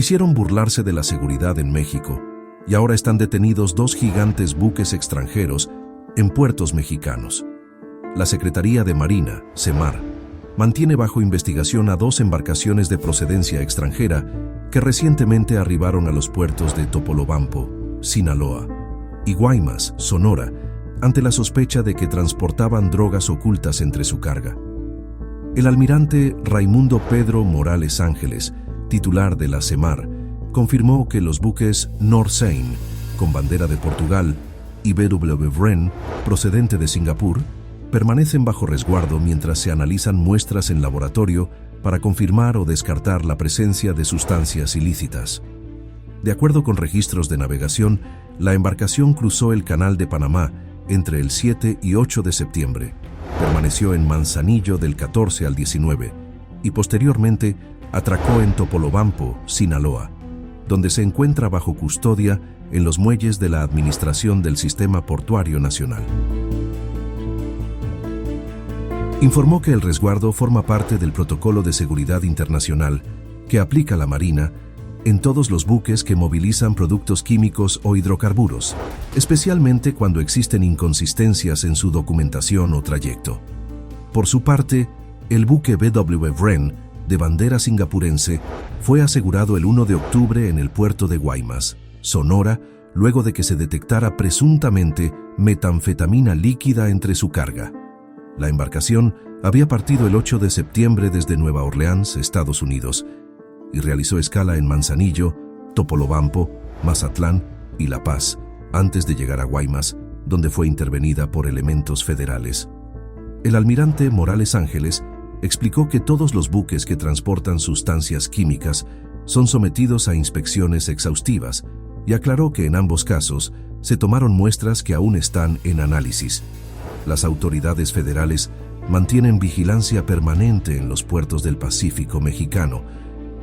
quisieron burlarse de la seguridad en México y ahora están detenidos 2 gigantes buques extranjeros en puertos mexicanos. La Secretaría de Marina, SEMAR, mantiene bajo investigación a 2 embarcaciones de procedencia extranjera que recientemente arribaron a los puertos de Topolobampo, Sinaloa, y Guaymas, Sonora, ante la sospecha de que transportaban drogas ocultas entre su carga. El almirante Raimundo Pedro Morales Ángeles, titular de la SEMAR, confirmó que los buques Norseine, con bandera de Portugal, y BW Vren, procedente de Singapur, permanecen bajo resguardo mientras se analizan muestras en laboratorio para confirmar o descartar la presencia de sustancias ilícitas. De acuerdo con registros de navegación, la embarcación cruzó el Canal de Panamá entre el 7 y 8 de septiembre, permaneció en Manzanillo del 14 al 19 y posteriormente atracó en Topolobampo, Sinaloa, donde se encuentra bajo custodia en los muelles de la Administración del Sistema Portuario Nacional. Informó que el resguardo forma parte del Protocolo de Seguridad Internacional que aplica la Marina en todos los buques que movilizan productos químicos o hidrocarburos, especialmente cuando existen inconsistencias en su documentación o trayecto. Por su parte, el buque BW Vren, de bandera singapurense, fue asegurado el 1 de octubre en el puerto de Guaymas, Sonora, luego de que se detectara presuntamente metanfetamina líquida entre su carga. La embarcación había partido el 8 de septiembre desde Nueva Orleans, Estados Unidos, y realizó escala en Manzanillo, Topolobampo, Mazatlán y La Paz, antes de llegar a Guaymas, donde fue intervenida por elementos federales. El almirante Morales Ángeles explicó que todos los buques que transportan sustancias químicas son sometidos a inspecciones exhaustivas y aclaró que en ambos casos se tomaron muestras que aún están en análisis. Las autoridades federales mantienen vigilancia permanente en los puertos del Pacífico mexicano,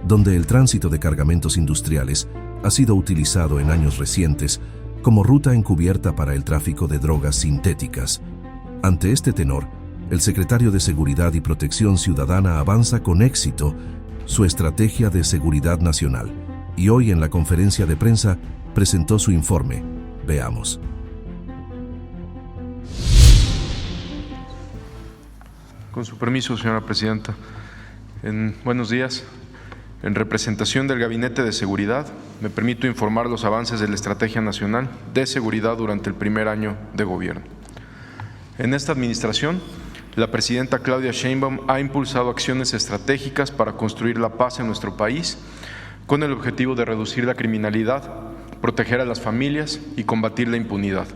donde el tránsito de cargamentos industriales ha sido utilizado en años recientes como ruta encubierta para el tráfico de drogas sintéticas. Ante este tenor, el secretario de Seguridad y Protección Ciudadana avanza con éxito su estrategia de seguridad nacional y hoy en la conferencia de prensa presentó su informe. Veamos. Con su permiso, señora presidenta. Buenos días. En representación del Gabinete de Seguridad, me permito informar los avances de la Estrategia Nacional de Seguridad durante el primer año de gobierno. En esta administración, la presidenta Claudia Sheinbaum ha impulsado acciones estratégicas para construir la paz en nuestro país, con el objetivo de reducir la criminalidad, proteger a las familias y combatir la impunidad.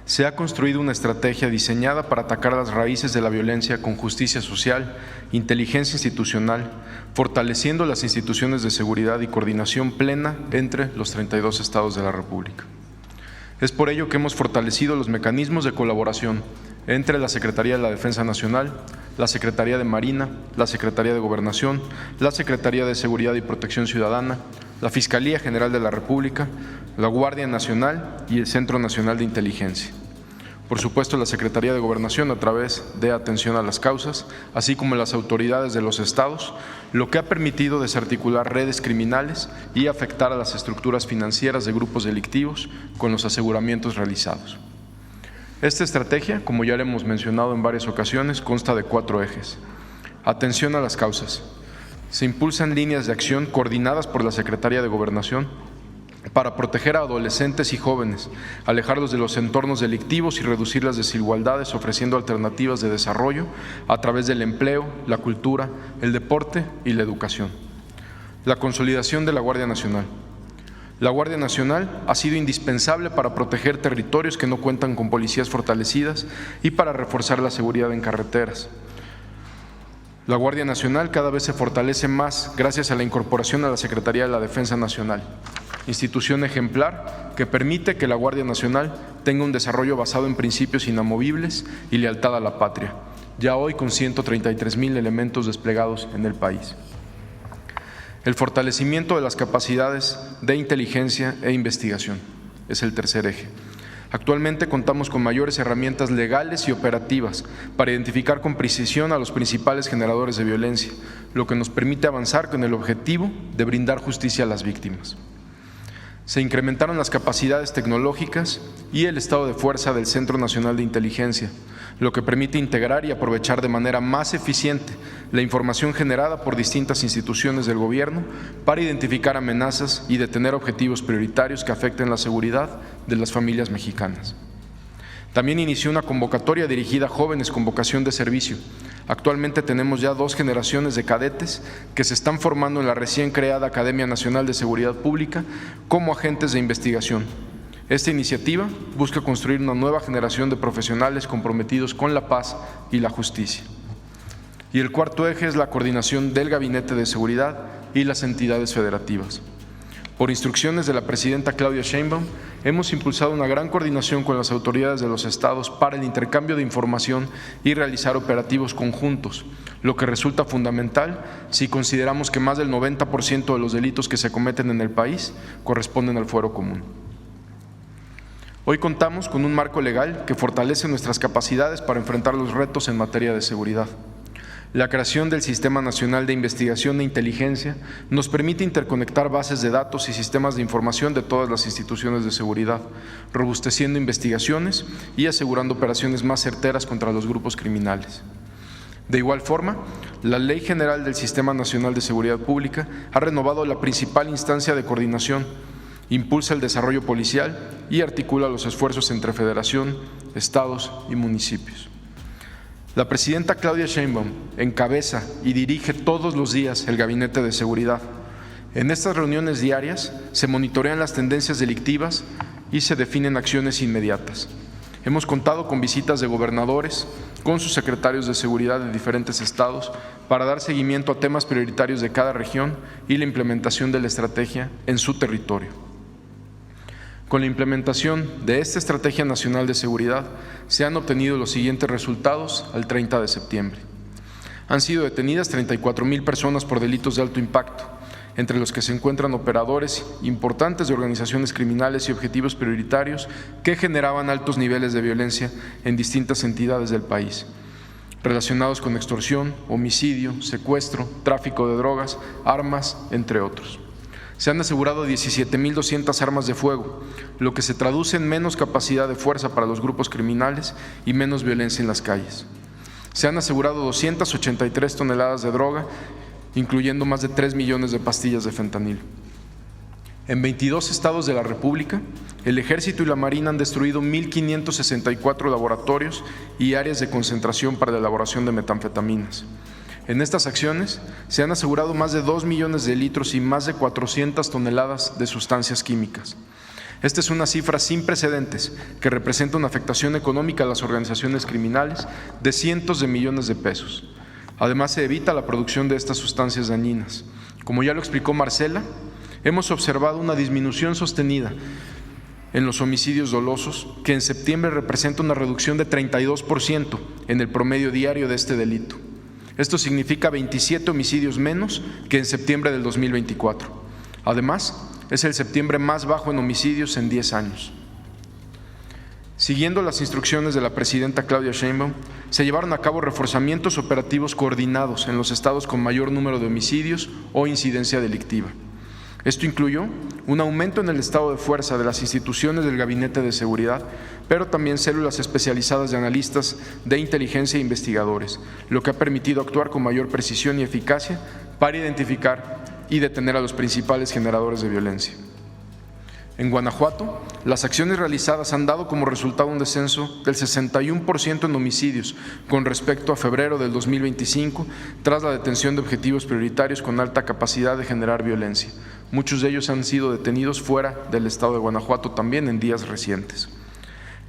Se ha construido una estrategia diseñada para atacar las raíces de la violencia con justicia social, inteligencia institucional, fortaleciendo las instituciones de seguridad y coordinación plena entre los 32 estados de la República. Es por ello que hemos fortalecido los mecanismos de colaboración entre la Secretaría de la Defensa Nacional, la Secretaría de Marina, la Secretaría de Gobernación, la Secretaría de Seguridad y Protección Ciudadana, la Fiscalía General de la República, la Guardia Nacional y el Centro Nacional de Inteligencia. Por supuesto, la Secretaría de Gobernación a través de atención a las causas, así como las autoridades de los estados, lo que ha permitido desarticular redes criminales y afectar a las estructuras financieras de grupos delictivos con los aseguramientos realizados. Esta estrategia, como ya le hemos mencionado en varias ocasiones, consta de 4 ejes. Atención a las causas. Se impulsan líneas de acción coordinadas por la Secretaría de Gobernación para proteger a adolescentes y jóvenes, alejarlos de los entornos delictivos y reducir las desigualdades, ofreciendo alternativas de desarrollo a través del empleo, la cultura, el deporte y la educación. La consolidación de la Guardia Nacional. La Guardia Nacional ha sido indispensable para proteger territorios que no cuentan con policías fortalecidas y para reforzar la seguridad en carreteras. La Guardia Nacional cada vez se fortalece más gracias a la incorporación a la Secretaría de la Defensa Nacional, institución ejemplar que permite que la Guardia Nacional tenga un desarrollo basado en principios inamovibles y lealtad a la patria, ya hoy con 133,000 elementos desplegados en el país. El fortalecimiento de las capacidades de inteligencia e investigación es el tercer eje. Actualmente contamos con mayores herramientas legales y operativas para identificar con precisión a los principales generadores de violencia, lo que nos permite avanzar con el objetivo de brindar justicia a las víctimas. Se incrementaron las capacidades tecnológicas y el estado de fuerza del Centro Nacional de Inteligencia, lo que permite integrar y aprovechar de manera más eficiente la información generada por distintas instituciones del gobierno para identificar amenazas y detener objetivos prioritarios que afecten la seguridad de las familias mexicanas. También inició una convocatoria dirigida a jóvenes con vocación de servicio. Actualmente tenemos ya 2 generaciones de cadetes que se están formando en la recién creada Academia Nacional de Seguridad Pública como agentes de investigación. Esta iniciativa busca construir una nueva generación de profesionales comprometidos con la paz y la justicia. Y el cuarto eje es la coordinación del Gabinete de Seguridad y las entidades federativas. Por instrucciones de la presidenta Claudia Sheinbaum, hemos impulsado una gran coordinación con las autoridades de los estados para el intercambio de información y realizar operativos conjuntos, lo que resulta fundamental si consideramos que más del 90% de los delitos que se cometen en el país corresponden al fuero común. Hoy contamos con un marco legal que fortalece nuestras capacidades para enfrentar los retos en materia de seguridad. La creación del Sistema Nacional de Investigación e Inteligencia nos permite interconectar bases de datos y sistemas de información de todas las instituciones de seguridad, robusteciendo investigaciones y asegurando operaciones más certeras contra los grupos criminales. De igual forma, la Ley General del Sistema Nacional de Seguridad Pública ha renovado la principal instancia de coordinación, impulsa el desarrollo policial y articula los esfuerzos entre Federación, estados y municipios. La presidenta Claudia Sheinbaum encabeza y dirige todos los días el Gabinete de Seguridad. En estas reuniones diarias se monitorean las tendencias delictivas y se definen acciones inmediatas. Hemos contado con visitas de gobernadores, con sus secretarios de seguridad de diferentes estados, para dar seguimiento a temas prioritarios de cada región y la implementación de la estrategia en su territorio. Con la implementación de esta Estrategia Nacional de Seguridad se han obtenido los siguientes resultados al 30 de septiembre. Han sido detenidas 34,000 personas por delitos de alto impacto, entre los que se encuentran operadores importantes de organizaciones criminales y objetivos prioritarios que generaban altos niveles de violencia en distintas entidades del país, relacionados con extorsión, homicidio, secuestro, tráfico de drogas, armas, entre otros. Se han asegurado 17,200 armas de fuego, lo que se traduce en menos capacidad de fuerza para los grupos criminales y menos violencia en las calles. Se han asegurado 283 toneladas de droga, incluyendo más de 3 millones de pastillas de fentanilo. En 22 estados de la República, el Ejército y la Marina han destruido 1,564 laboratorios y áreas de concentración para la elaboración de metanfetaminas. En estas acciones se han asegurado más de 2 millones de litros y más de 400 toneladas de sustancias químicas. Esta es una cifra sin precedentes que representa una afectación económica a las organizaciones criminales de cientos de millones de pesos. Además, se evita la producción de estas sustancias dañinas. Como ya lo explicó Marcela, hemos observado una disminución sostenida en los homicidios dolosos, que en septiembre representa una reducción de 32% en el promedio diario de este delito. Esto significa 27 homicidios menos que en septiembre del 2024. Además, es el septiembre más bajo en homicidios en 10 años. Siguiendo las instrucciones de la presidenta Claudia Sheinbaum, se llevaron a cabo reforzamientos operativos coordinados en los estados con mayor número de homicidios o incidencia delictiva. Esto incluyó un aumento en el estado de fuerza de las instituciones del Gabinete de Seguridad, pero también células especializadas de analistas de inteligencia e investigadores, lo que ha permitido actuar con mayor precisión y eficacia para identificar y detener a los principales generadores de violencia. En Guanajuato, las acciones realizadas han dado como resultado un descenso del 61% en homicidios con respecto a febrero del 2025, tras la detención de objetivos prioritarios con alta capacidad de generar violencia. Muchos de ellos han sido detenidos fuera del estado de Guanajuato también en días recientes.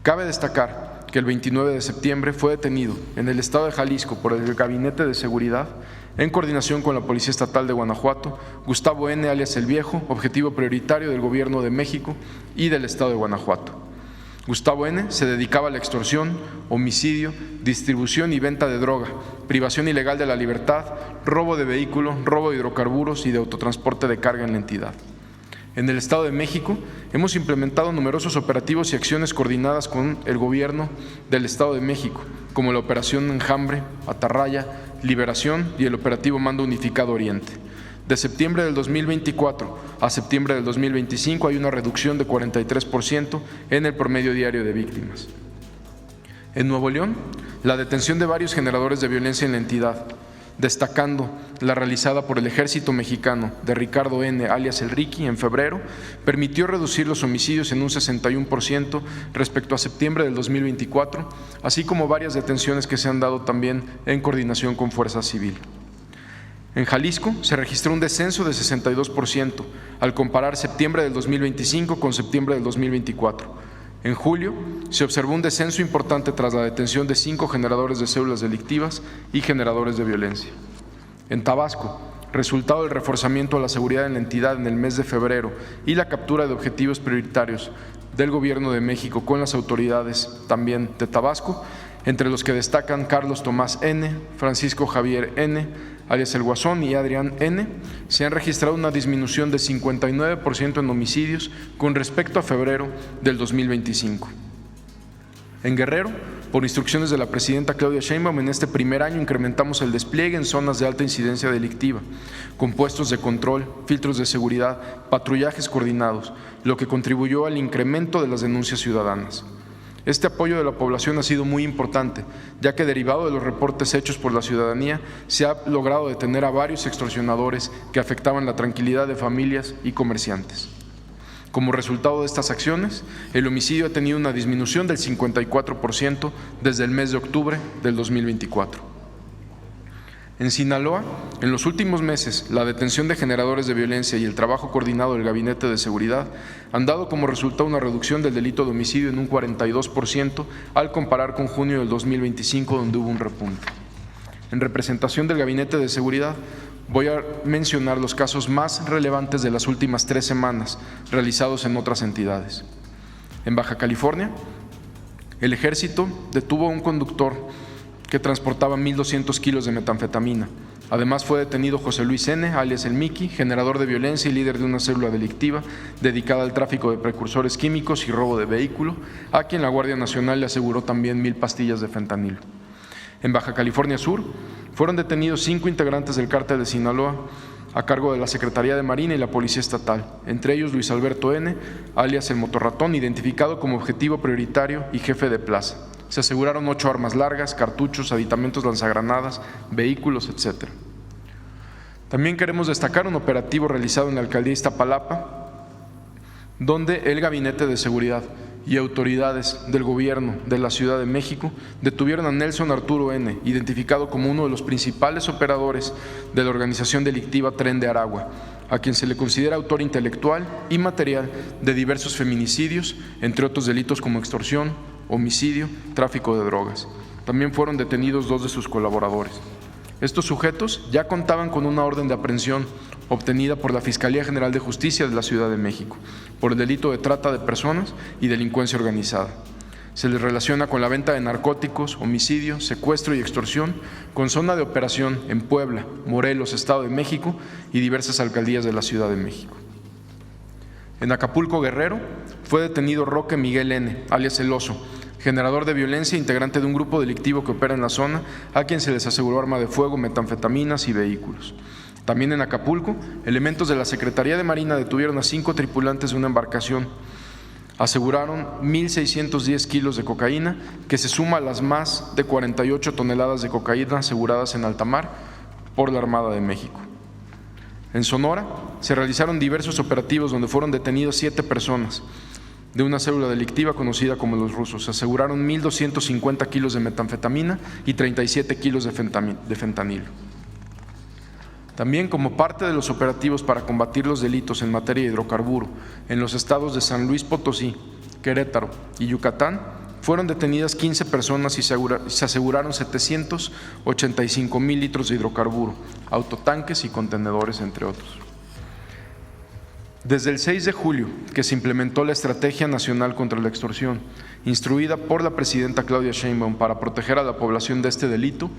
Cabe destacar que el 29 de septiembre fue detenido en el estado de Jalisco por el Gabinete de Seguridad, en coordinación con la Policía Estatal de Guanajuato, Gustavo N., alias El Viejo, objetivo prioritario del Gobierno de México y del estado de Guanajuato. Gustavo N. se dedicaba a la extorsión, homicidio, distribución y venta de droga, privación ilegal de la libertad, robo de vehículo, robo de hidrocarburos y de autotransporte de carga en la entidad. En el Estado de México hemos implementado numerosos operativos y acciones coordinadas con el Gobierno del Estado de México, como la Operación Enjambre, Atarraya, Liberación y el Operativo Mando Unificado Oriente. De septiembre del 2024 a septiembre del 2025 hay una reducción de 43% en el promedio diario de víctimas. En Nuevo León, la detención de varios generadores de violencia en la entidad, destacando la realizada por el Ejército Mexicano de Ricardo N., alias El Ricky, en febrero, permitió reducir los homicidios en un 61% respecto a septiembre del 2024, así como varias detenciones que se han dado también en coordinación con Fuerza Civil. En Jalisco se registró un descenso de 62% al comparar septiembre del 2025 con septiembre del 2024. En julio se observó un descenso importante tras la detención de 5 generadores de células delictivas y generadores de violencia. En Tabasco, resultado del reforzamiento a la seguridad en la entidad en el mes de febrero y la captura de objetivos prioritarios del Gobierno de México con las autoridades también de Tabasco, entre los que destacan Carlos Tomás N., Francisco Javier N., alias El Guasón, y Adrián N., se han registrado una disminución de 59% en homicidios con respecto a febrero del 2025. En Guerrero, por instrucciones de la presidenta Claudia Sheinbaum, en este primer año incrementamos el despliegue en zonas de alta incidencia delictiva, con puestos de control, filtros de seguridad, patrullajes coordinados, lo que contribuyó al incremento de las denuncias ciudadanas. Este apoyo de la población ha sido muy importante, ya que derivado de los reportes hechos por la ciudadanía, se ha logrado detener a varios extorsionadores que afectaban la tranquilidad de familias y comerciantes. Como resultado de estas acciones, el homicidio ha tenido una disminución del 54% desde el mes de octubre del 2024. En Sinaloa, en los últimos meses, la detención de generadores de violencia y el trabajo coordinado del Gabinete de Seguridad han dado como resultado una reducción del delito de homicidio en un 42% al comparar con junio del 2025, donde hubo un repunte. En representación del Gabinete de Seguridad, voy a mencionar los casos más relevantes de las últimas 3 semanas realizados en otras entidades. En Baja California, el Ejército detuvo a un conductor que transportaba 1.200 kilos de metanfetamina. Además fue detenido José Luis N., alias El Mickey, generador de violencia y líder de una célula delictiva dedicada al tráfico de precursores químicos y robo de vehículo, a quien la Guardia Nacional le aseguró también 1,000 pastillas de fentanilo. En Baja California Sur, fueron detenidos 5 integrantes del Cártel de Sinaloa a cargo de la Secretaría de Marina y la Policía Estatal, entre ellos Luis Alberto N., alias El Motorratón, identificado como objetivo prioritario y jefe de plaza. Se aseguraron 8 armas largas, cartuchos, aditamentos lanzagranadas, vehículos, etc. También queremos destacar un operativo realizado en la Alcaldía Iztapalapa, donde el Gabinete de Seguridad y autoridades del Gobierno de la Ciudad de México detuvieron a Nelson Arturo N., identificado como uno de los principales operadores de la organización delictiva Tren de Aragua, a quien se le considera autor intelectual y material de diversos feminicidios, entre otros delitos como extorsión, homicidio, tráfico de drogas. También fueron detenidos 2 de sus colaboradores. Estos sujetos ya contaban con una orden de aprehensión obtenida por la Fiscalía General de Justicia de la Ciudad de México por el delito de trata de personas y delincuencia organizada. Se les relaciona con la venta de narcóticos, homicidio, secuestro y extorsión, con zona de operación en Puebla, Morelos, Estado de México y diversas alcaldías de la Ciudad de México. En Acapulco, Guerrero, fue detenido Roque Miguel N., alias El Oso, generador de violencia, integrante de un grupo delictivo que opera en la zona, a quien se les aseguró arma de fuego, metanfetaminas y vehículos. También en Acapulco, elementos de la Secretaría de Marina detuvieron a 5 tripulantes de una embarcación. Aseguraron 1.610 kilos de cocaína, que se suma a las más de 48 toneladas de cocaína aseguradas en alta mar por la Armada de México. En Sonora, se realizaron diversos operativos donde fueron detenidas 7 personas de una célula delictiva conocida como Los Rusos. Se aseguraron 1.250 kilos de metanfetamina y 37 kilos de fentanilo. También, como parte de los operativos para combatir los delitos en materia de hidrocarburo en los estados de San Luis Potosí, Querétaro y Yucatán, fueron detenidas 15 personas y se aseguraron 785,000 litros de hidrocarburo, autotanques y contenedores, entre otros. Desde el 6 de julio, que se implementó la Estrategia Nacional contra la Extorsión, instruida por la presidenta Claudia Sheinbaum para proteger a la población de este delito,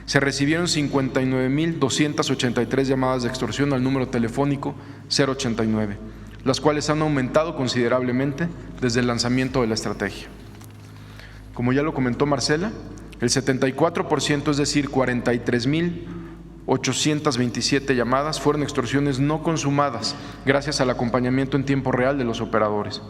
se recibieron 59,283 llamadas de extorsión al número telefónico 089, las cuales han aumentado considerablemente desde el lanzamiento de la estrategia. Como ya lo comentó Marcela, el 74%, es decir, 43,827 llamadas, fueron extorsiones no consumadas gracias al acompañamiento en tiempo real de los operadores.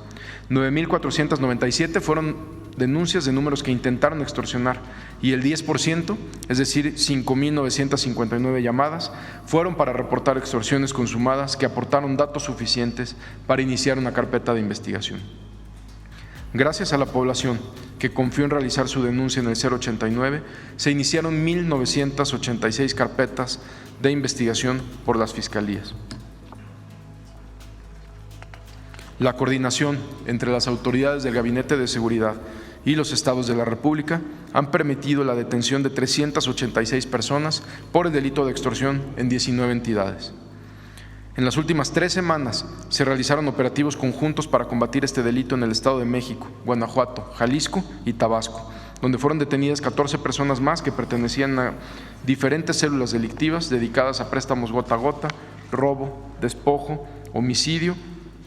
9,497 fueron denuncias de números que intentaron extorsionar y el 10%, es decir, 5,959 llamadas, fueron para reportar extorsiones consumadas que aportaron datos suficientes para iniciar una carpeta de investigación. Gracias a la población que confió en realizar su denuncia en el 089, se iniciaron 1,986 carpetas de investigación por las fiscalías. La coordinación entre las autoridades del Gabinete de Seguridad y los estados de la República han permitido la detención de 386 personas por el delito de extorsión en 19 entidades. En las últimas 3 semanas se realizaron operativos conjuntos para combatir este delito en el Estado de México, Guanajuato, Jalisco y Tabasco, donde fueron detenidas 14 personas más que pertenecían a diferentes células delictivas dedicadas a préstamos gota a gota, robo, despojo, homicidio,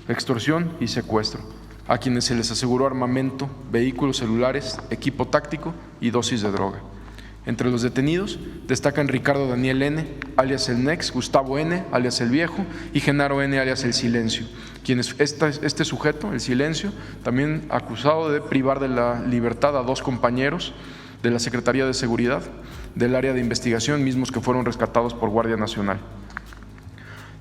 extorsión y secuestro, a quienes se les aseguró armamento, vehículos celulares, equipo táctico y dosis de droga. Entre los detenidos destacan Ricardo Daniel N., alias El Nex, Gustavo N., alias El Viejo, y Genaro N., alias El Silencio, quienes este sujeto, El Silencio, también acusado de privar de la libertad a 2 compañeros de la Secretaría de Seguridad del área de investigación, mismos que fueron rescatados por Guardia Nacional.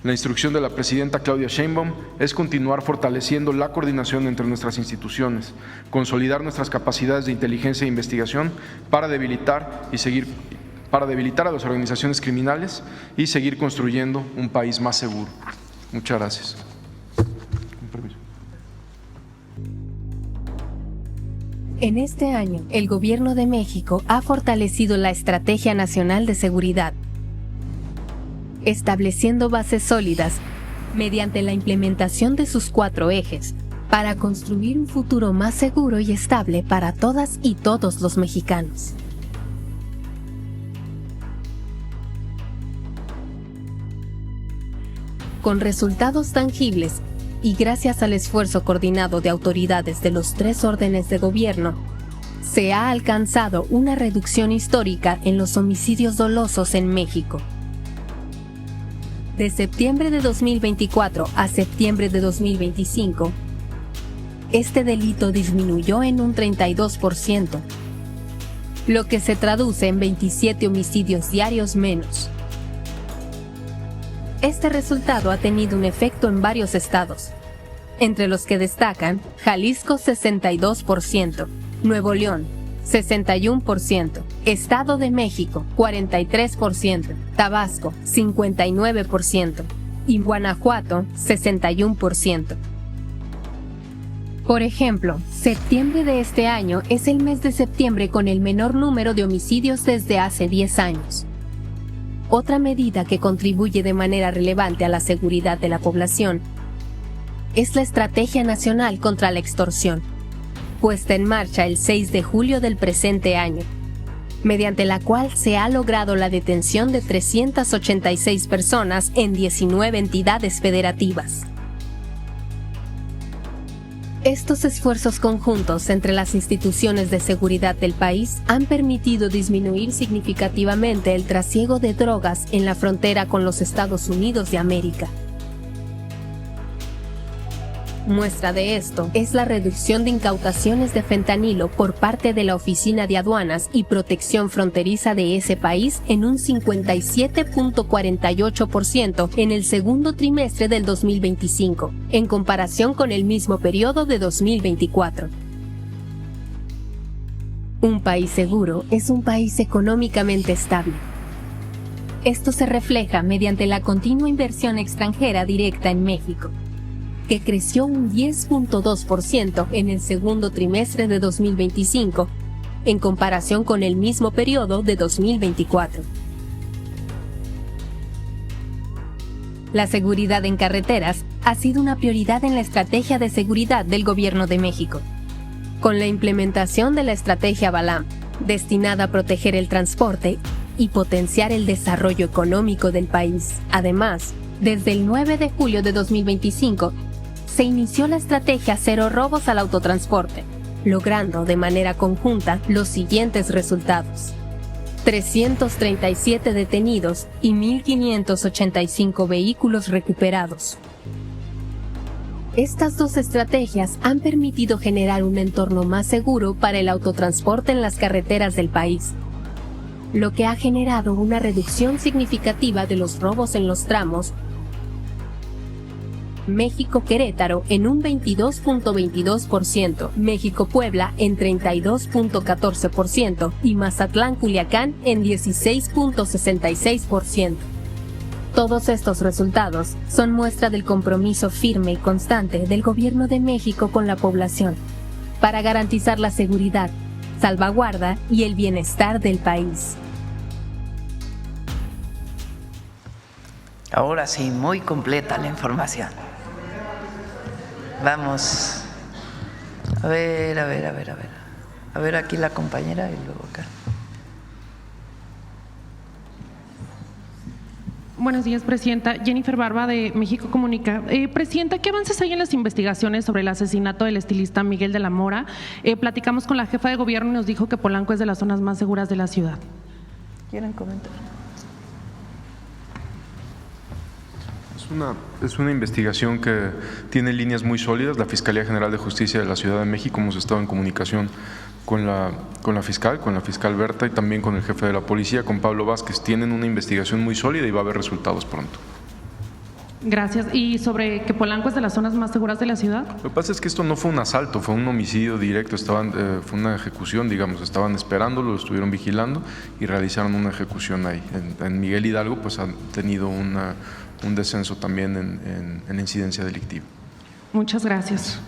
La instrucción de la presidenta Claudia Sheinbaum es continuar fortaleciendo la coordinación entre nuestras instituciones, consolidar nuestras capacidades de inteligencia e investigación para debilitar a las organizaciones criminales y seguir construyendo un país más seguro. Muchas gracias. Con permiso. En este año, el Gobierno de México ha fortalecido la Estrategia Nacional de Seguridad, estableciendo bases sólidas mediante la implementación de sus 4 ejes para construir un futuro más seguro y estable para todas y todos los mexicanos. Con resultados tangibles y gracias al esfuerzo coordinado de autoridades de los 3 órdenes de gobierno, se ha alcanzado una reducción histórica en los homicidios dolosos en México. De septiembre de 2024 a septiembre de 2025, este delito disminuyó en un 32%, lo que se traduce en 27 homicidios diarios menos. Este resultado ha tenido un efecto en varios estados, entre los que destacan Jalisco 62%, Nuevo León 61%, Estado de México 43%, Tabasco 59% y Guanajuato 61%. Por ejemplo, septiembre de este año es el mes de septiembre con el menor número de homicidios desde hace 10 años. Otra medida que contribuye de manera relevante a la seguridad de la población es la Estrategia Nacional contra la Extorsión, puesta en marcha el 6 de julio del presente año, mediante la cual se ha logrado la detención de 386 personas en 19 entidades federativas. Estos esfuerzos conjuntos entre las instituciones de seguridad del país han permitido disminuir significativamente el trasiego de drogas en la frontera con los Estados Unidos de América. Muestra de esto es la reducción de incautaciones de fentanilo por parte de la Oficina de Aduanas y Protección Fronteriza de ese país en un 57.48% en el segundo trimestre del 2025, en comparación con el mismo periodo de 2024. Un país seguro es un país económicamente estable. Esto se refleja mediante la continua inversión extranjera directa en México, que creció un 10.2% en el segundo trimestre de 2025, en comparación con el mismo periodo de 2024. La seguridad en carreteras ha sido una prioridad en la estrategia de seguridad del Gobierno de México. Con la implementación de la estrategia Balam, destinada a proteger el transporte y potenciar el desarrollo económico del país. Además, desde el 9 de julio de 2025, se inició la estrategia Cero Robos al Autotransporte, logrando de manera conjunta los siguientes resultados: 337 detenidos y 1.585 vehículos recuperados. Estas dos estrategias han permitido generar un entorno más seguro para el autotransporte en las carreteras del país, lo que ha generado una reducción significativa de los robos en los tramos México-Querétaro en un 22.22%, México-Puebla en 32.14% y Mazatlán-Culiacán en 16.66%. Todos estos resultados son muestra del compromiso firme y constante del Gobierno de México con la población para garantizar la seguridad, salvaguarda y el bienestar del país. Ahora sí, muy completa la información. Vamos. A ver aquí la compañera y luego acá. Buenos días, Presidenta. Jennifer Barba, de México Comunica. Presidenta, ¿qué avances hay en las investigaciones sobre el asesinato del estilista Miguel de la Mora? Platicamos con la jefa de gobierno y nos dijo que Polanco es de las zonas más seguras de la ciudad. ¿Quieren comentar? Es una investigación que tiene líneas muy sólidas. La Fiscalía General de Justicia de la Ciudad de México, hemos estado en comunicación con la fiscal Berta, y también con el jefe de la policía, con Pablo Vázquez. Tienen una investigación muy sólida y va a haber resultados pronto. Gracias. ¿Y sobre que Polanco es de las zonas más seguras de la ciudad? Lo que pasa es que esto no fue un asalto, fue un homicidio directo, fue una ejecución, digamos, estaban esperándolo, lo estuvieron vigilando y realizaron una ejecución ahí. En Miguel Hidalgo pues han tenido un descenso también en la incidencia delictiva. Muchas gracias.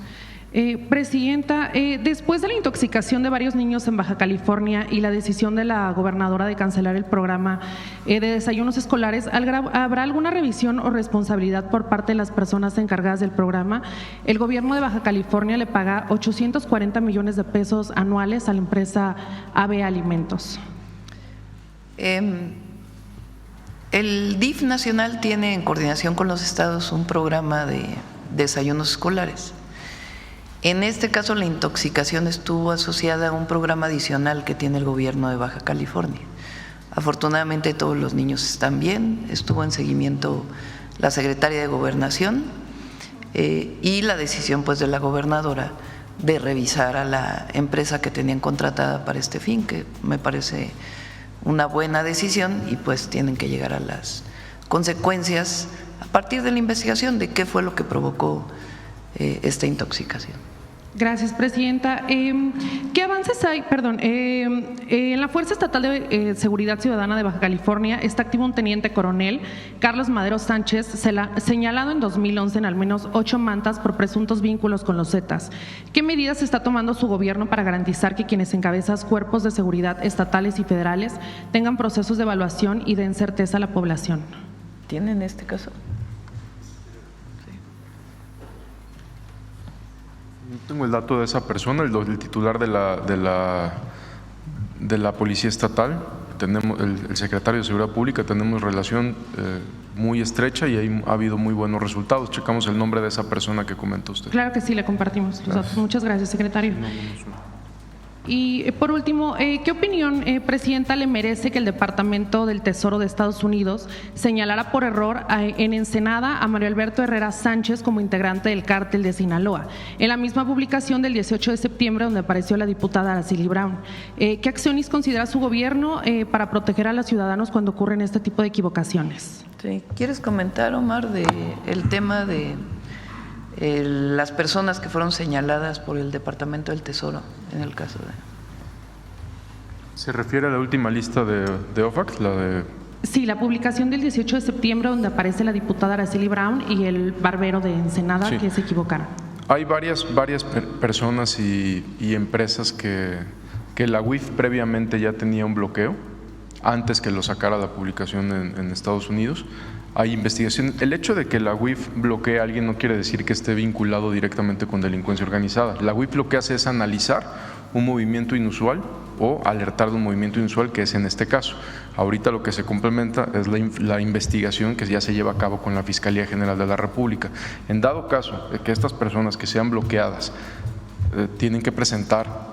Presidenta, después de la intoxicación de varios niños en Baja California y la decisión de la gobernadora de cancelar el programa de desayunos escolares, ¿habrá alguna revisión o responsabilidad por parte de las personas encargadas del programa? El gobierno de Baja California le paga 840 millones de pesos anuales a la empresa AB Alimentos. El DIF nacional tiene, en coordinación con los estados, un programa de desayunos escolares. En este caso, la intoxicación estuvo asociada a un programa adicional que tiene el gobierno de Baja California. Afortunadamente todos los niños están bien, estuvo en seguimiento la secretaria de Gobernación y la decisión pues de la gobernadora de revisar a la empresa que tenían contratada para este fin, que me parece una buena decisión, y pues tienen que llegar a las consecuencias a partir de la investigación de qué fue lo que provocó esta intoxicación. Gracias, Presidenta. ¿Qué avances hay? En la Fuerza Estatal de Seguridad Ciudadana de Baja California está activo un teniente coronel, Carlos Madero Sánchez, señalado en 2011 en al menos 8 mantas por presuntos vínculos con los Zetas. ¿Qué medidas está tomando su gobierno para garantizar que quienes encabezan cuerpos de seguridad estatales y federales tengan procesos de evaluación y den certeza a la población? ¿Tienen este caso? No tengo el dato de esa persona, el titular de la Policía Estatal. Tenemos el secretario de Seguridad Pública, tenemos relación muy estrecha y ahí ha habido muy buenos resultados. Checamos el nombre de esa persona que comentó usted. Claro que sí, le compartimos los datos. Muchas gracias, secretario. Y por último, ¿qué opinión, Presidenta, le merece que el Departamento del Tesoro de Estados Unidos señalara por error en Ensenada a Mario Alberto Herrera Sánchez como integrante del cártel de Sinaloa? En la misma publicación del 18 de septiembre, donde apareció la diputada Araceli Brown. ¿Qué acciones considera su gobierno para proteger a los ciudadanos cuando ocurren este tipo de equivocaciones? Sí. ¿Quieres comentar, Omar, el tema de las personas que fueron señaladas por el Departamento del Tesoro en el caso de… ¿Se refiere a la última lista de OFAC? Sí, la publicación del 18 de septiembre donde aparece la diputada Araceli Brown y el barbero de Ensenada, sí, que se equivocaron. Hay varias personas y empresas que la UIF previamente ya tenía un bloqueo antes que lo sacara la publicación en Estados Unidos. Hay investigación. El hecho de que la UIF bloquee a alguien no quiere decir que esté vinculado directamente con delincuencia organizada. La UIF lo que hace es analizar un movimiento inusual o alertar de un movimiento inusual, que es en este caso. Ahorita lo que se complementa es la investigación que ya se lleva a cabo con la Fiscalía General de la República. En dado caso de que estas personas que sean bloqueadas tienen que presentar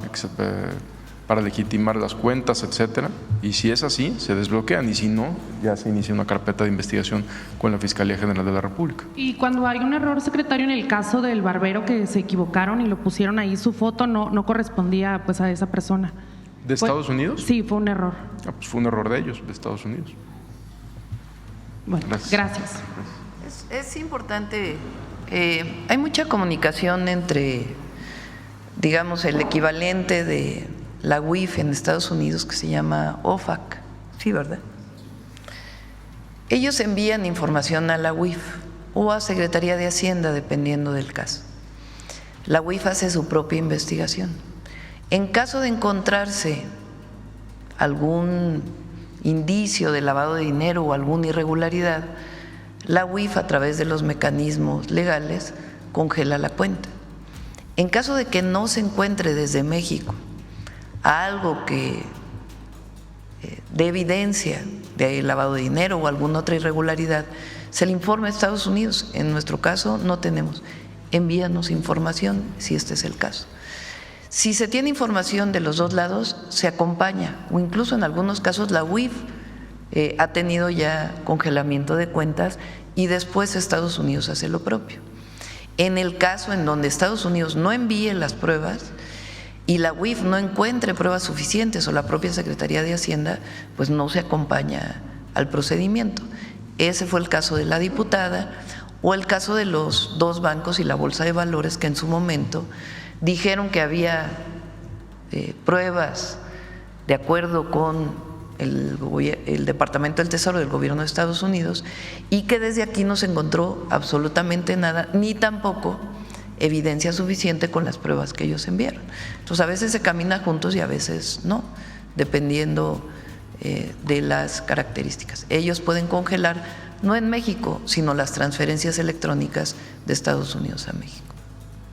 para legitimar las cuentas, etcétera, y si es así, se desbloquean, y si no, ya se inicia una carpeta de investigación con la Fiscalía General de la República. Y cuando hay un error, secretario, en el caso del barbero que se equivocaron y lo pusieron ahí, su foto no correspondía pues a esa persona. ¿De Estados Unidos? Sí, fue un error. Pues fue un error de ellos, de Estados Unidos. Bueno, gracias. Es importante, hay mucha comunicación entre, digamos, el equivalente de la UIF en Estados Unidos, que se llama OFAC, sí, ¿verdad? Ellos envían información a la UIF o a Secretaría de Hacienda, dependiendo del caso. La UIF hace su propia investigación. En caso de encontrarse algún indicio de lavado de dinero o alguna irregularidad, la UIF, a través de los mecanismos legales, congela la cuenta. En caso de que no se encuentre desde México algo que dé evidencia de lavado de dinero o alguna otra irregularidad, se le informa a Estados Unidos. En nuestro caso no tenemos. Envíanos información si este es el caso. Si se tiene información de los dos lados, se acompaña, o incluso en algunos casos la UIF ha tenido ya congelamiento de cuentas y después Estados Unidos hace lo propio. En el caso en donde Estados Unidos no envíe las pruebas y la UIF no encuentre pruebas suficientes o la propia Secretaría de Hacienda, pues no se acompaña al procedimiento. Ese fue el caso de la diputada o el caso de los dos bancos y la Bolsa de Valores, que en su momento dijeron que había pruebas de acuerdo con el Departamento del Tesoro del Gobierno de Estados Unidos y que desde aquí no se encontró absolutamente nada, ni tampoco evidencia suficiente con las pruebas que ellos enviaron. Entonces a veces se camina juntos y a veces no, dependiendo de las características. Ellos pueden congelar, no en México, sino las transferencias electrónicas de Estados Unidos a México.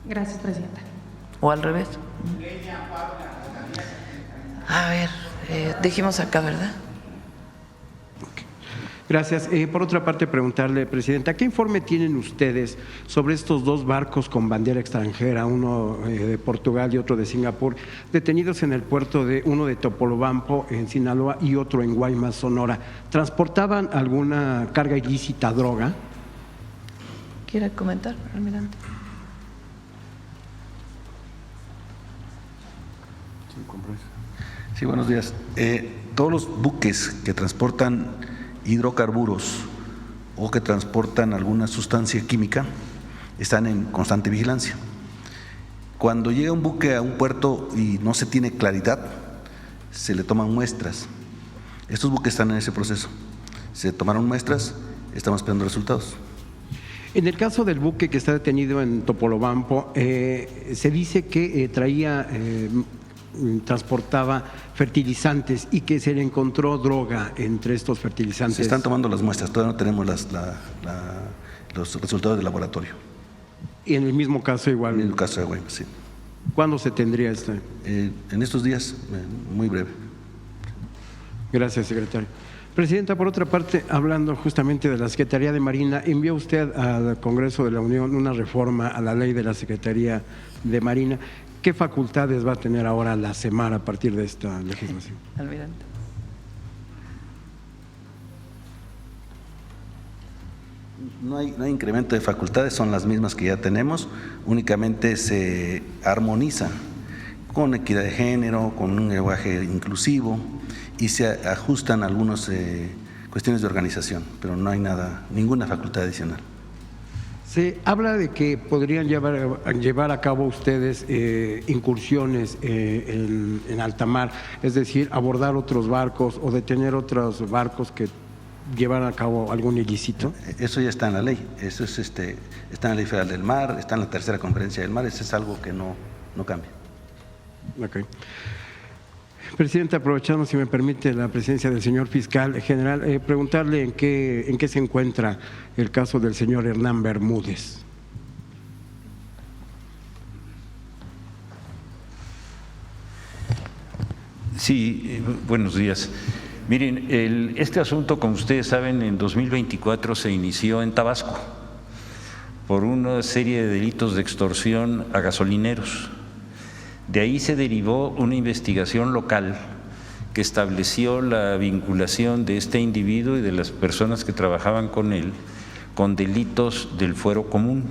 Gracias, presidenta. O al revés. A ver, dijimos acá, ¿verdad? Gracias. Por otra parte, preguntarle, presidenta, ¿qué informe tienen ustedes sobre estos dos barcos con bandera extranjera, uno de Portugal y otro de Singapur, detenidos en el puerto de uno de Topolobampo, en Sinaloa, y otro en Guaymas, Sonora? ¿Transportaban alguna carga ilícita, droga? ¿Quiere comentar, almirante? Sí, buenos días. Todos los buques que transportan hidrocarburos o que transportan alguna sustancia química están en constante vigilancia. Cuando llega un buque a un puerto y no se tiene claridad, se le toman muestras. Estos buques están en ese proceso. Se tomaron muestras, estamos esperando resultados. En el caso del buque que está detenido en Topolobampo, se dice que transportaba fertilizantes y que se le encontró droga entre estos fertilizantes. Se están tomando las muestras, todavía no tenemos los resultados del laboratorio. Y en el mismo caso igual. En el caso de Guaymas, sí. ¿Cuándo se tendría esto? En estos días, muy breve. Gracias, secretario. Presidenta, por otra parte, hablando justamente de la Secretaría de Marina, envió usted al Congreso de la Unión una reforma a la ley de la Secretaría de Marina. ¿Qué facultades va a tener ahora la SEMAR a partir de esta legislación? Almirante. No hay incremento de facultades, son las mismas que ya tenemos, únicamente se armoniza con equidad de género, con un lenguaje inclusivo y se ajustan algunas cuestiones de organización, pero no hay ninguna facultad adicional. Se habla de que podrían llevar a cabo ustedes incursiones en alta mar, es decir, abordar otros barcos o detener otros barcos que llevan a cabo algún ilícito. Eso ya está en la ley, eso es está en la Ley Federal del Mar, está en la tercera conferencia del mar, eso es algo que no cambia. Okay. Presidente, aprovechando, si me permite, la presencia del señor fiscal general, preguntarle en qué se encuentra el caso del señor Hernán Bermúdez. Sí, buenos días. Miren, este asunto, como ustedes saben, en 2024 se inició en Tabasco por una serie de delitos de extorsión a gasolineros. De ahí se derivó una investigación local que estableció la vinculación de este individuo y de las personas que trabajaban con él con delitos del fuero común.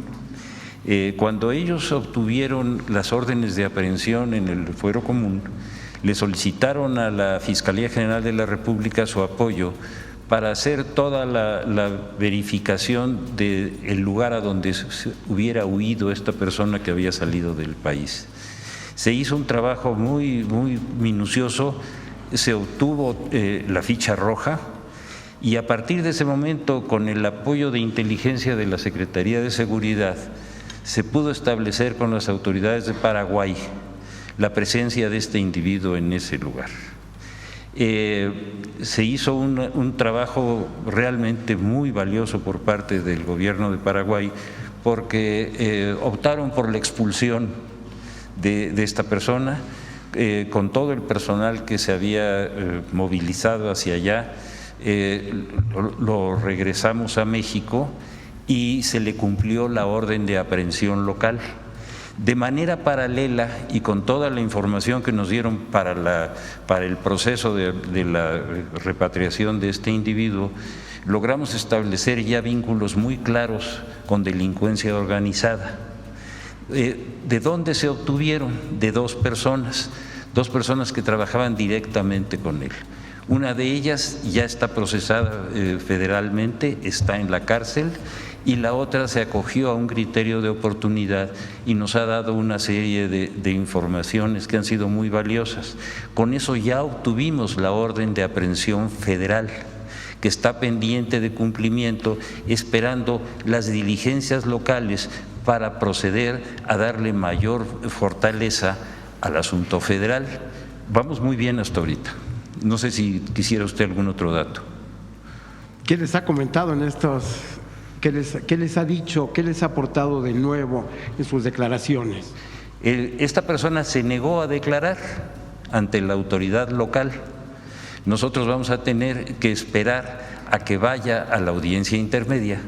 Cuando ellos obtuvieron las órdenes de aprehensión en el fuero común, le solicitaron a la Fiscalía General de la República su apoyo para hacer toda la verificación del lugar a donde hubiera huido esta persona que había salido del país. Se hizo un trabajo muy minucioso, se obtuvo la ficha roja y a partir de ese momento, con el apoyo de inteligencia de la Secretaría de Seguridad, se pudo establecer con las autoridades de Paraguay la presencia de este individuo en ese lugar. Se hizo un trabajo realmente muy valioso por parte del gobierno de Paraguay porque optaron por la expulsión de esta persona con todo el personal que se había movilizado hacia allá. Lo regresamos a México y se le cumplió la orden de aprehensión local. De manera paralela y con toda la información que nos dieron para el proceso de la repatriación de este individuo, logramos establecer ya vínculos muy claros con delincuencia organizada. ¿De dónde se obtuvieron? De dos personas que trabajaban directamente con él. Una de ellas ya está procesada federalmente, está en la cárcel, y la otra se acogió a un criterio de oportunidad y nos ha dado una serie de informaciones que han sido muy valiosas. Con eso ya obtuvimos la orden de aprehensión federal, que está pendiente de cumplimiento, esperando las diligencias locales para proceder a darle mayor fortaleza al asunto federal. Vamos muy bien hasta ahorita. No sé si quisiera usted algún otro dato. ¿Qué les ha comentado en estos, qué les ha dicho, qué les ha aportado de nuevo en sus declaraciones? Esta persona se negó a declarar ante la autoridad local. Nosotros vamos a tener que esperar a que vaya a la audiencia intermedia,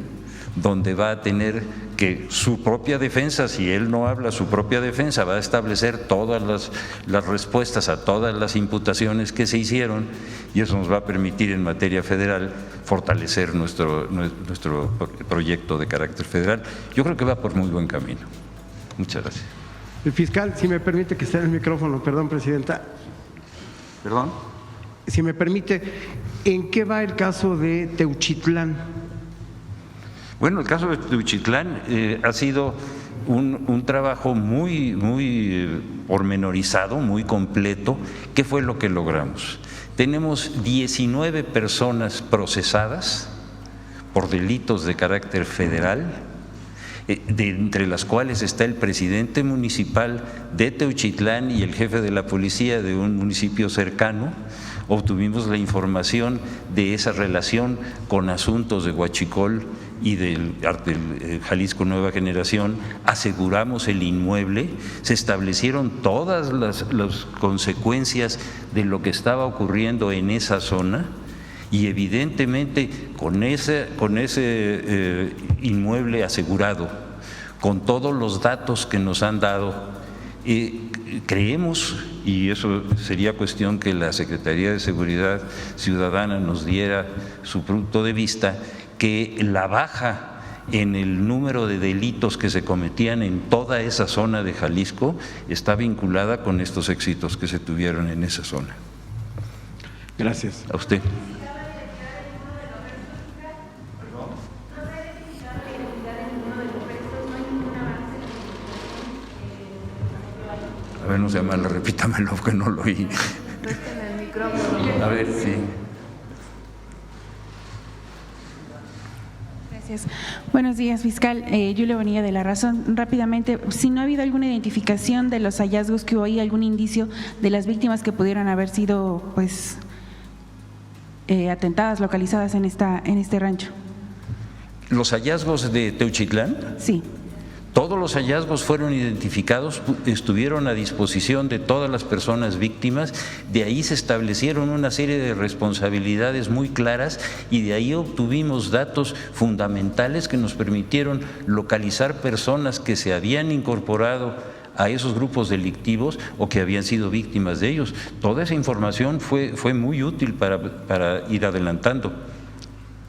donde va a tener que su propia defensa, si él no habla, su propia defensa va a establecer todas las respuestas a todas las imputaciones que se hicieron, y eso nos va a permitir en materia federal fortalecer nuestro proyecto de carácter federal. Yo creo que va por muy buen camino. Muchas gracias. El fiscal, si me permite que esté en el micrófono, perdón, presidenta. ¿Perdón? Si me permite, ¿en qué va el caso de Teuchitlán? Bueno, el caso de Teuchitlán ha sido un trabajo muy pormenorizado, muy completo. ¿Qué fue lo que logramos? Tenemos 19 personas procesadas por delitos de carácter federal, entre las cuales está el presidente municipal de Teuchitlán y el jefe de la policía de un municipio cercano. Obtuvimos la información de esa relación con asuntos de Huachicol y del Jalisco Nueva Generación, aseguramos el inmueble, se establecieron todas las consecuencias de lo que estaba ocurriendo en esa zona y evidentemente con ese inmueble asegurado, con todos los datos que nos han dado, creemos, y eso sería cuestión que la Secretaría de Seguridad Ciudadana nos diera su punto de vista, que la baja en el número de delitos que se cometían en toda esa zona de Jalisco está vinculada con estos éxitos que se tuvieron en esa zona. Gracias. A usted. A ver, no sea mala, repítamelo que no lo oí. A ver, sí. Gracias. Buenos días, fiscal. Julia Bonilla de La Razón. Rápidamente, si no ha habido alguna identificación de los hallazgos que hubo ahí, algún indicio de las víctimas que pudieran haber sido, pues, atentadas, localizadas en este rancho. ¿Los hallazgos de Teuchitlán? Sí. Todos los hallazgos fueron identificados, estuvieron a disposición de todas las personas víctimas, de ahí se establecieron una serie de responsabilidades muy claras y de ahí obtuvimos datos fundamentales que nos permitieron localizar personas que se habían incorporado a esos grupos delictivos o que habían sido víctimas de ellos. Toda esa información fue muy útil para ir adelantando.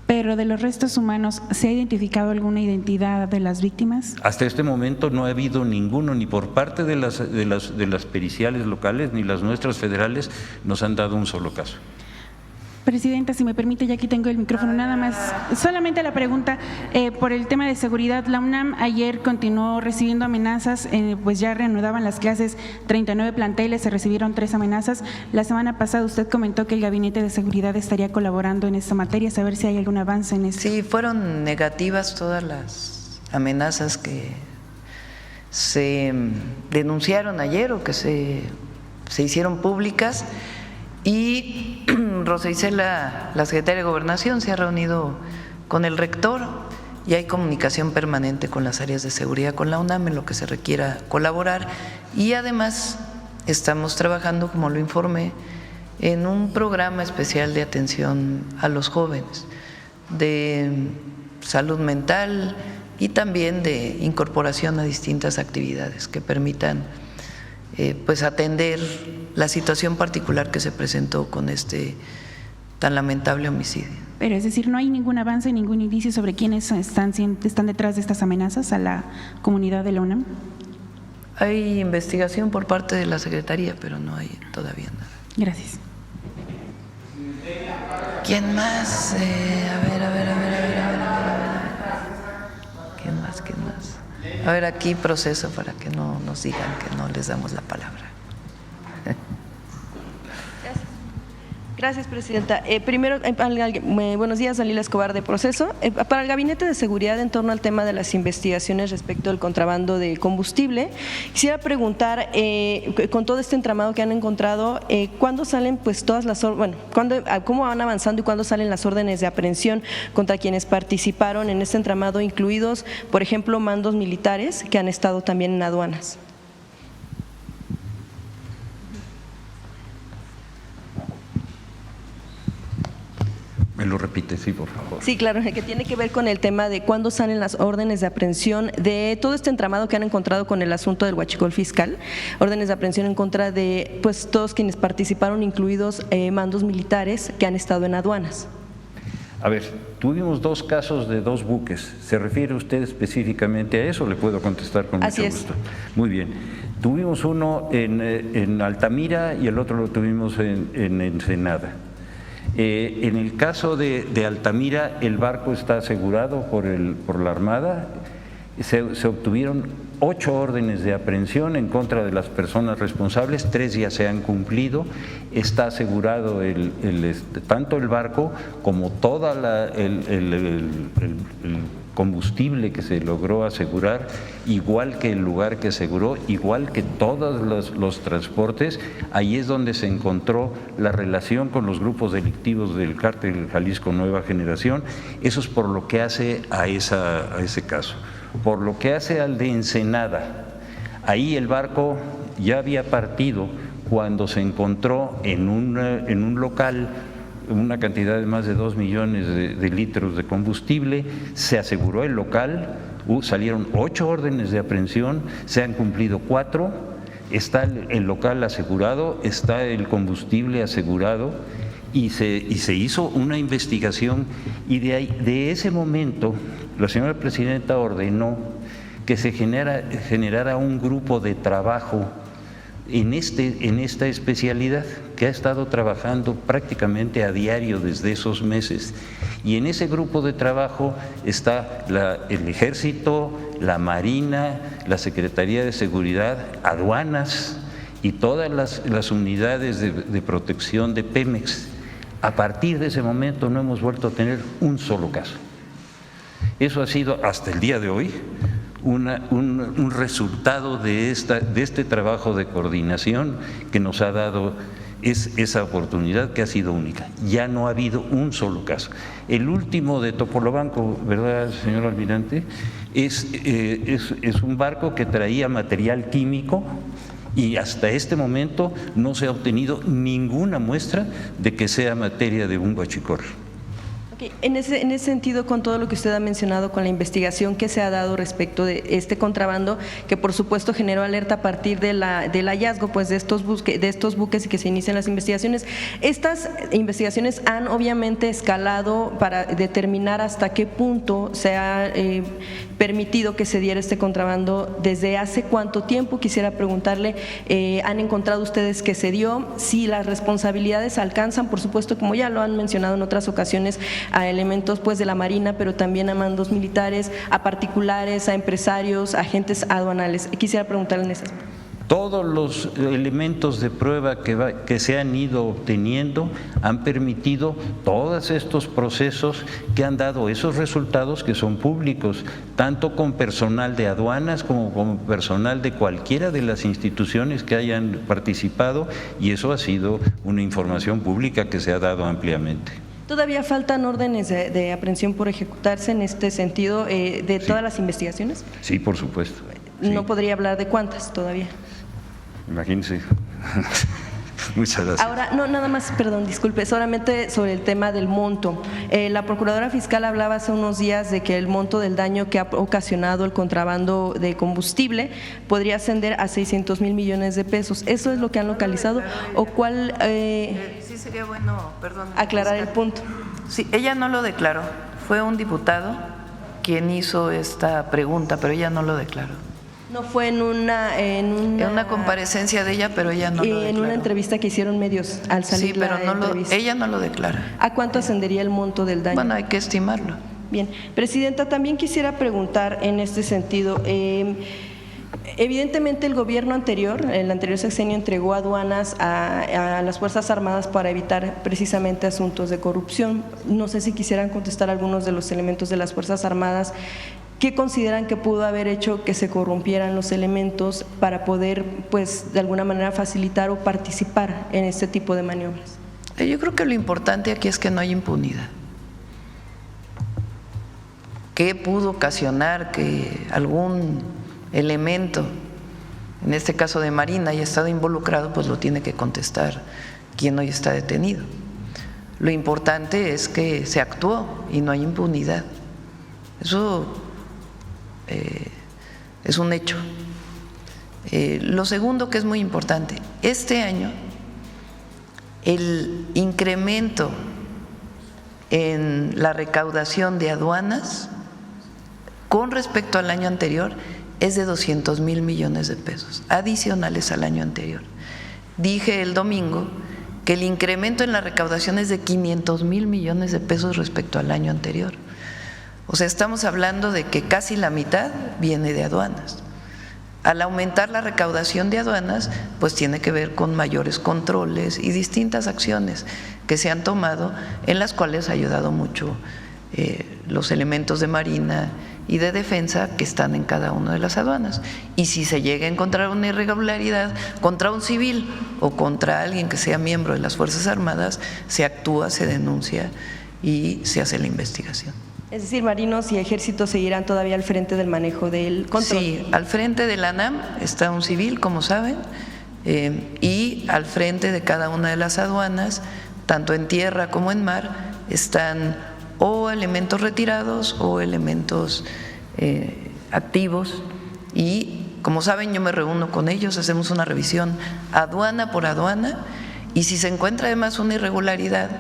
Pero de los restos humanos, ¿se ha identificado alguna identidad de las víctimas? Hasta este momento no ha habido ninguno, ni por parte de las periciales locales ni las nuestras federales nos han dado un solo caso. Presidenta, si me permite, ya aquí tengo el micrófono, nada más, solamente la pregunta, por el tema de seguridad, la UNAM ayer continuó recibiendo amenazas, pues ya reanudaban las clases, 39 planteles, se recibieron 3 amenazas. La semana pasada usted comentó que el Gabinete de Seguridad estaría colaborando en esta materia, saber si hay algún avance en esto. Sí, fueron negativas todas las amenazas que se denunciaron ayer o que se hicieron públicas. Y Rosa Isela, la secretaria de Gobernación, se ha reunido con el rector y hay comunicación permanente con las áreas de seguridad, con la UNAM, en lo que se requiera colaborar. Y además estamos trabajando, como lo informé, en un programa especial de atención a los jóvenes, de salud mental y también de incorporación a distintas actividades que permitan pues atender la situación particular que se presentó con este tan lamentable homicidio. Pero es decir, ¿no hay ningún avance, ningún indicio sobre quiénes están detrás de estas amenazas a la comunidad de la UNAM? Hay investigación por parte de la Secretaría, pero no hay todavía nada. Gracias. ¿Quién más? A ver. ¿Quién más? A ver, aquí proceso para que no nos digan que no les damos la palabra. Gracias, Presidenta. Primero, buenos días, Dalila Escobar de Proceso. Para el Gabinete de Seguridad, en torno al tema de las investigaciones respecto al contrabando de combustible, quisiera preguntar, con todo este entramado que han encontrado, ¿cuándo salen pues todas las cómo van avanzando y cuándo salen las órdenes de aprehensión contra quienes participaron en este entramado, incluidos, por ejemplo, mandos militares que han estado también en aduanas? ¿Me lo repite? Sí, por favor. Sí, claro, que tiene que ver con el tema de cuándo salen las órdenes de aprehensión de todo este entramado que han encontrado con el asunto del huachicol fiscal, órdenes de aprehensión en contra de pues todos quienes participaron, incluidos mandos militares que han estado en aduanas. A ver, tuvimos 2 casos de 2 buques. ¿Se refiere usted específicamente a eso? Le puedo contestar con mucho gusto. Muy bien. Tuvimos uno en Altamira y el otro lo tuvimos en Ensenada. En el caso de Altamira, el barco está asegurado por la Armada. Se obtuvieron 8 órdenes de aprehensión en contra de las personas responsables, 3 ya se han cumplido. Está asegurado tanto el barco como todo el combustible que se logró asegurar, igual que el lugar que aseguró, igual que todos los transportes. Ahí es donde se encontró la relación con los grupos delictivos del Cártel Jalisco Nueva Generación. Eso es por lo que hace a ese caso. Por lo que hace al de Ensenada, ahí el barco ya había partido cuando se encontró en un local una cantidad de más de 2 millones de litros de combustible. Se aseguró el local, salieron 8 órdenes de aprehensión, se han cumplido 4, está el local asegurado, está el combustible asegurado y se hizo una investigación y de ese momento la señora presidenta ordenó que se generara un grupo de trabajo en esta especialidad que ha estado trabajando prácticamente a diario desde esos meses. Y en ese grupo de trabajo está el Ejército, la Marina, la Secretaría de Seguridad, aduanas y todas las unidades de protección de Pemex. A partir de ese momento no hemos vuelto a tener un solo caso. Eso ha sido hasta el día de hoy un resultado de este trabajo de coordinación que nos ha dado esa oportunidad que ha sido única. Ya no ha habido un solo caso. El último de Topolobampo, ¿verdad, señor almirante? es un barco que traía material químico y hasta este momento no se ha obtenido ninguna muestra de que sea materia de un huachicolero. En ese sentido, con todo lo que usted ha mencionado, con la investigación que se ha dado respecto de este contrabando, que por supuesto generó alerta a partir del hallazgo pues, de estos buques y que se inician las investigaciones, estas investigaciones han obviamente escalado para determinar hasta qué punto se ha permitido que se diera este contrabando, desde hace cuánto tiempo. Quisiera preguntarle, ¿han encontrado ustedes que se dio? Si las responsabilidades alcanzan, por supuesto, como ya lo han mencionado en otras ocasiones, a elementos pues de la Marina, pero también a mandos militares, a particulares, a empresarios, a agentes aduanales. Quisiera preguntarle en ese aspecto. Todos los elementos de prueba que se han ido obteniendo han permitido todos estos procesos que han dado esos resultados que son públicos, tanto con personal de aduanas como con personal de cualquiera de las instituciones que hayan participado, y eso ha sido una información pública que se ha dado ampliamente. ¿Todavía faltan órdenes de aprehensión por ejecutarse en este sentido de todas las investigaciones? Sí, por supuesto. ¿No sí. podría hablar de cuántas todavía? Imagínense. Muchas gracias. Ahora, no, nada más, perdón, disculpe, solamente sobre el tema del monto. La Procuradora Fiscal hablaba hace unos días de que el monto del daño que ha ocasionado el contrabando de combustible podría ascender a 600 mil millones de pesos. ¿Eso es lo que han localizado? ¿O cuál? Sí, sería bueno, perdón, aclarar el punto. Sí, ella no lo declaró. Fue un diputado quien hizo esta pregunta, pero ella no lo declaró. No fue en una comparecencia de ella, pero ella no lo declaró. En una entrevista que hicieron medios al salir. Sí, pero ella no lo declara. ¿A cuánto ascendería el monto del daño? Bueno, hay que estimarlo. Bien, Presidenta, también quisiera preguntar en este sentido. Evidentemente el gobierno anterior, el anterior sexenio, entregó aduanas a las Fuerzas Armadas para evitar precisamente asuntos de corrupción. No sé si quisieran contestar algunos de los elementos de las Fuerzas Armadas. ¿Qué consideran que pudo haber hecho que se corrompieran los elementos para poder, pues, de alguna manera facilitar o participar en este tipo de maniobras? Yo creo que lo importante aquí es que no hay impunidad. ¿Qué pudo ocasionar que algún elemento, en este caso de Marina, haya estado involucrado? Pues lo tiene que contestar quien hoy está detenido. Lo importante es que se actuó y no hay impunidad. Eso es un hecho. Lo segundo, que es muy importante, este año el incremento en la recaudación de aduanas con respecto al año anterior es de 200 mil millones de pesos, adicionales al año anterior. Dije el domingo que el incremento en la recaudación es de 500 mil millones de pesos respecto al año anterior. O sea, estamos hablando de que casi la mitad viene de aduanas. Al aumentar la recaudación de aduanas, pues tiene que ver con mayores controles y distintas acciones que se han tomado, en las cuales ha ayudado mucho los elementos de Marina y de Defensa que están en cada una de las aduanas. Y si se llega a encontrar una irregularidad contra un civil o contra alguien que sea miembro de las Fuerzas Armadas, se actúa, se denuncia y se hace la investigación. Es decir, marinos y ejércitos seguirán todavía al frente del manejo del control. Sí, al frente de la ANAM está un civil, como saben, y al frente de cada una de las aduanas, tanto en tierra como en mar, están o elementos retirados o elementos activos. Y como saben, yo me reúno con ellos, hacemos una revisión aduana por aduana, y si se encuentra además una irregularidad,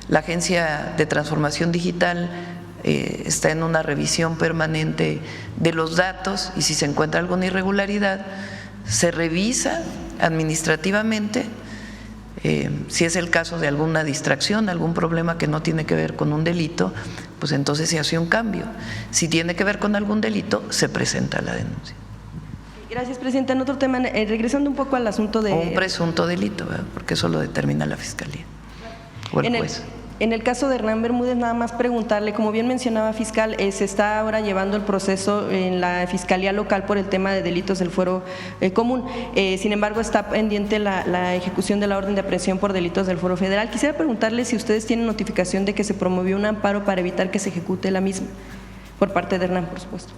la Agencia de Transformación Digital está en una revisión permanente de los datos, y si se encuentra alguna irregularidad, se revisa administrativamente. Si es el caso de alguna distracción, algún problema que no tiene que ver con un delito, pues entonces se hace un cambio. Si tiene que ver con algún delito, se presenta la denuncia. Gracias, Presidenta. En otro tema, regresando un poco al asunto de… O un presunto delito, ¿verdad? Porque eso lo determina la Fiscalía o el juez. En el caso de Hernán Bermúdez, nada más preguntarle, como bien mencionaba fiscal, se está ahora llevando el proceso en la Fiscalía Local por el tema de delitos del fuero común. Sin embargo, está pendiente la ejecución de la orden de aprehensión por delitos del fuero federal. Quisiera preguntarle si ustedes tienen notificación de que se promovió un amparo para evitar que se ejecute la misma, por parte de Hernán, por supuesto.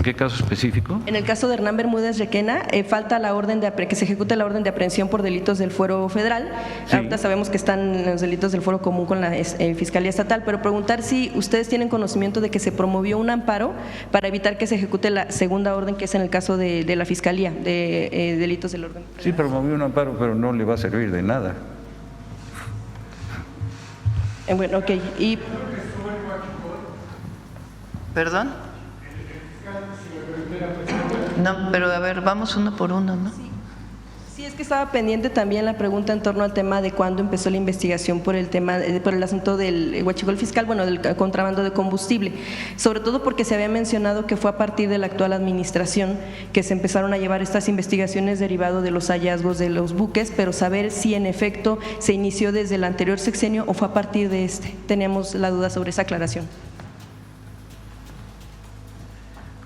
¿En qué caso específico? En el caso de Hernán Bermúdez Requena, falta la orden que se ejecute la orden de aprehensión por delitos del fuero federal. Sí. Ahorita sabemos que están los delitos del fuero común con la Fiscalía Estatal, pero preguntar si ustedes tienen conocimiento de que se promovió un amparo para evitar que se ejecute la segunda orden, que es en el caso de la Fiscalía de delitos del orden federal. Sí, promovió un amparo, pero no le va a servir de nada. Bueno, ok. Y ¿perdón? No, pero a ver, vamos uno por uno, ¿no? Sí, es que estaba pendiente también la pregunta en torno al tema de cuándo empezó la investigación por el asunto del huachicol fiscal, bueno, del contrabando de combustible, sobre todo porque se había mencionado que fue a partir de la actual administración que se empezaron a llevar estas investigaciones derivado de los hallazgos de los buques, pero saber si en efecto se inició desde el anterior sexenio o fue a partir de este. Teníamos la duda sobre esa aclaración.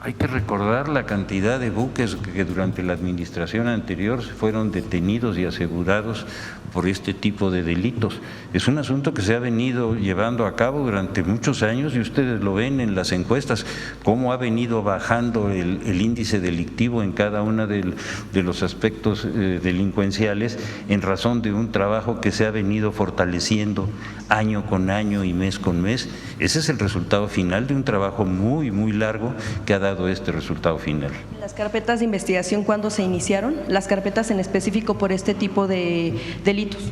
Hay que recordar la cantidad de buques que durante la administración anterior fueron detenidos y asegurados por este tipo de delitos. Es un asunto que se ha venido llevando a cabo durante muchos años y ustedes lo ven en las encuestas, cómo ha venido bajando el índice delictivo en cada uno de los aspectos delincuenciales en razón de un trabajo que se ha venido fortaleciendo año con año y mes con mes. Ese es el resultado final de un trabajo muy, muy largo que ha dado este resultado final. ¿Las carpetas de investigación cuándo se iniciaron? ¿Las carpetas en específico por este tipo de delitos?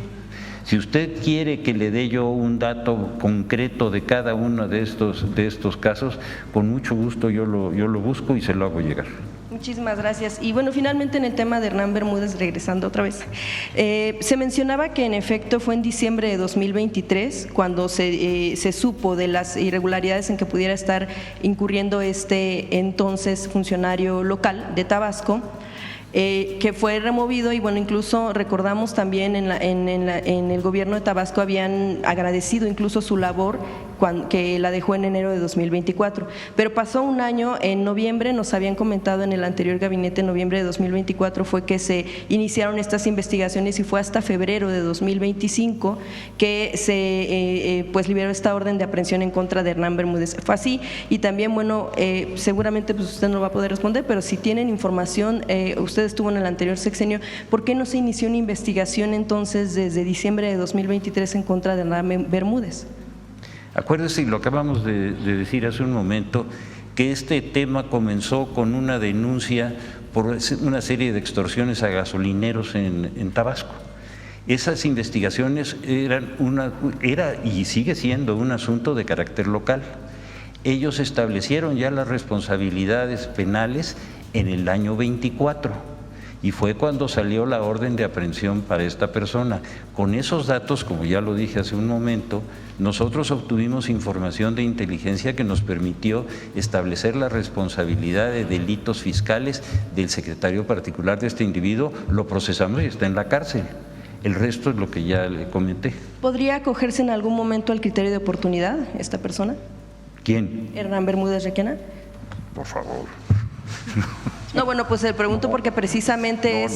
Si usted quiere que le dé yo un dato concreto de cada uno de estos casos, con mucho gusto yo lo busco y se lo hago llegar. Muchísimas gracias. Y bueno, finalmente en el tema de Hernán Bermúdez, regresando otra vez, se mencionaba que en efecto fue en diciembre de 2023 cuando se supo de las irregularidades en que pudiera estar incurriendo este entonces funcionario local de Tabasco, que fue removido y bueno, incluso recordamos también en el gobierno de Tabasco habían agradecido incluso su labor que la dejó en enero de 2024, pero pasó un año, en noviembre nos habían comentado en el anterior gabinete, en noviembre de 2024 fue que se iniciaron estas investigaciones y fue hasta febrero de 2025 que se pues liberó esta orden de aprehensión en contra de Hernán Bermúdez. Fue así y también bueno, seguramente pues usted no va a poder responder, pero si tienen información, usted estuvo en el anterior sexenio, ¿por qué no se inició una investigación entonces desde diciembre de 2023 en contra de Hernán Bermúdez? Acuérdese, y lo acabamos de decir hace un momento, que este tema comenzó con una denuncia por una serie de extorsiones a gasolineros en Tabasco. Esas investigaciones era y sigue siendo un asunto de carácter local. Ellos establecieron ya las responsabilidades penales en el año 24. Y fue cuando salió la orden de aprehensión para esta persona. Con esos datos, como ya lo dije hace un momento, nosotros obtuvimos información de inteligencia que nos permitió establecer la responsabilidad de delitos fiscales del secretario particular de este individuo, lo procesamos y está en la cárcel. El resto es lo que ya le comenté. ¿Podría acogerse en algún momento al criterio de oportunidad esta persona? ¿Quién? Hernán Bermúdez Requena. Por favor. No, bueno, pues le pregunto porque precisamente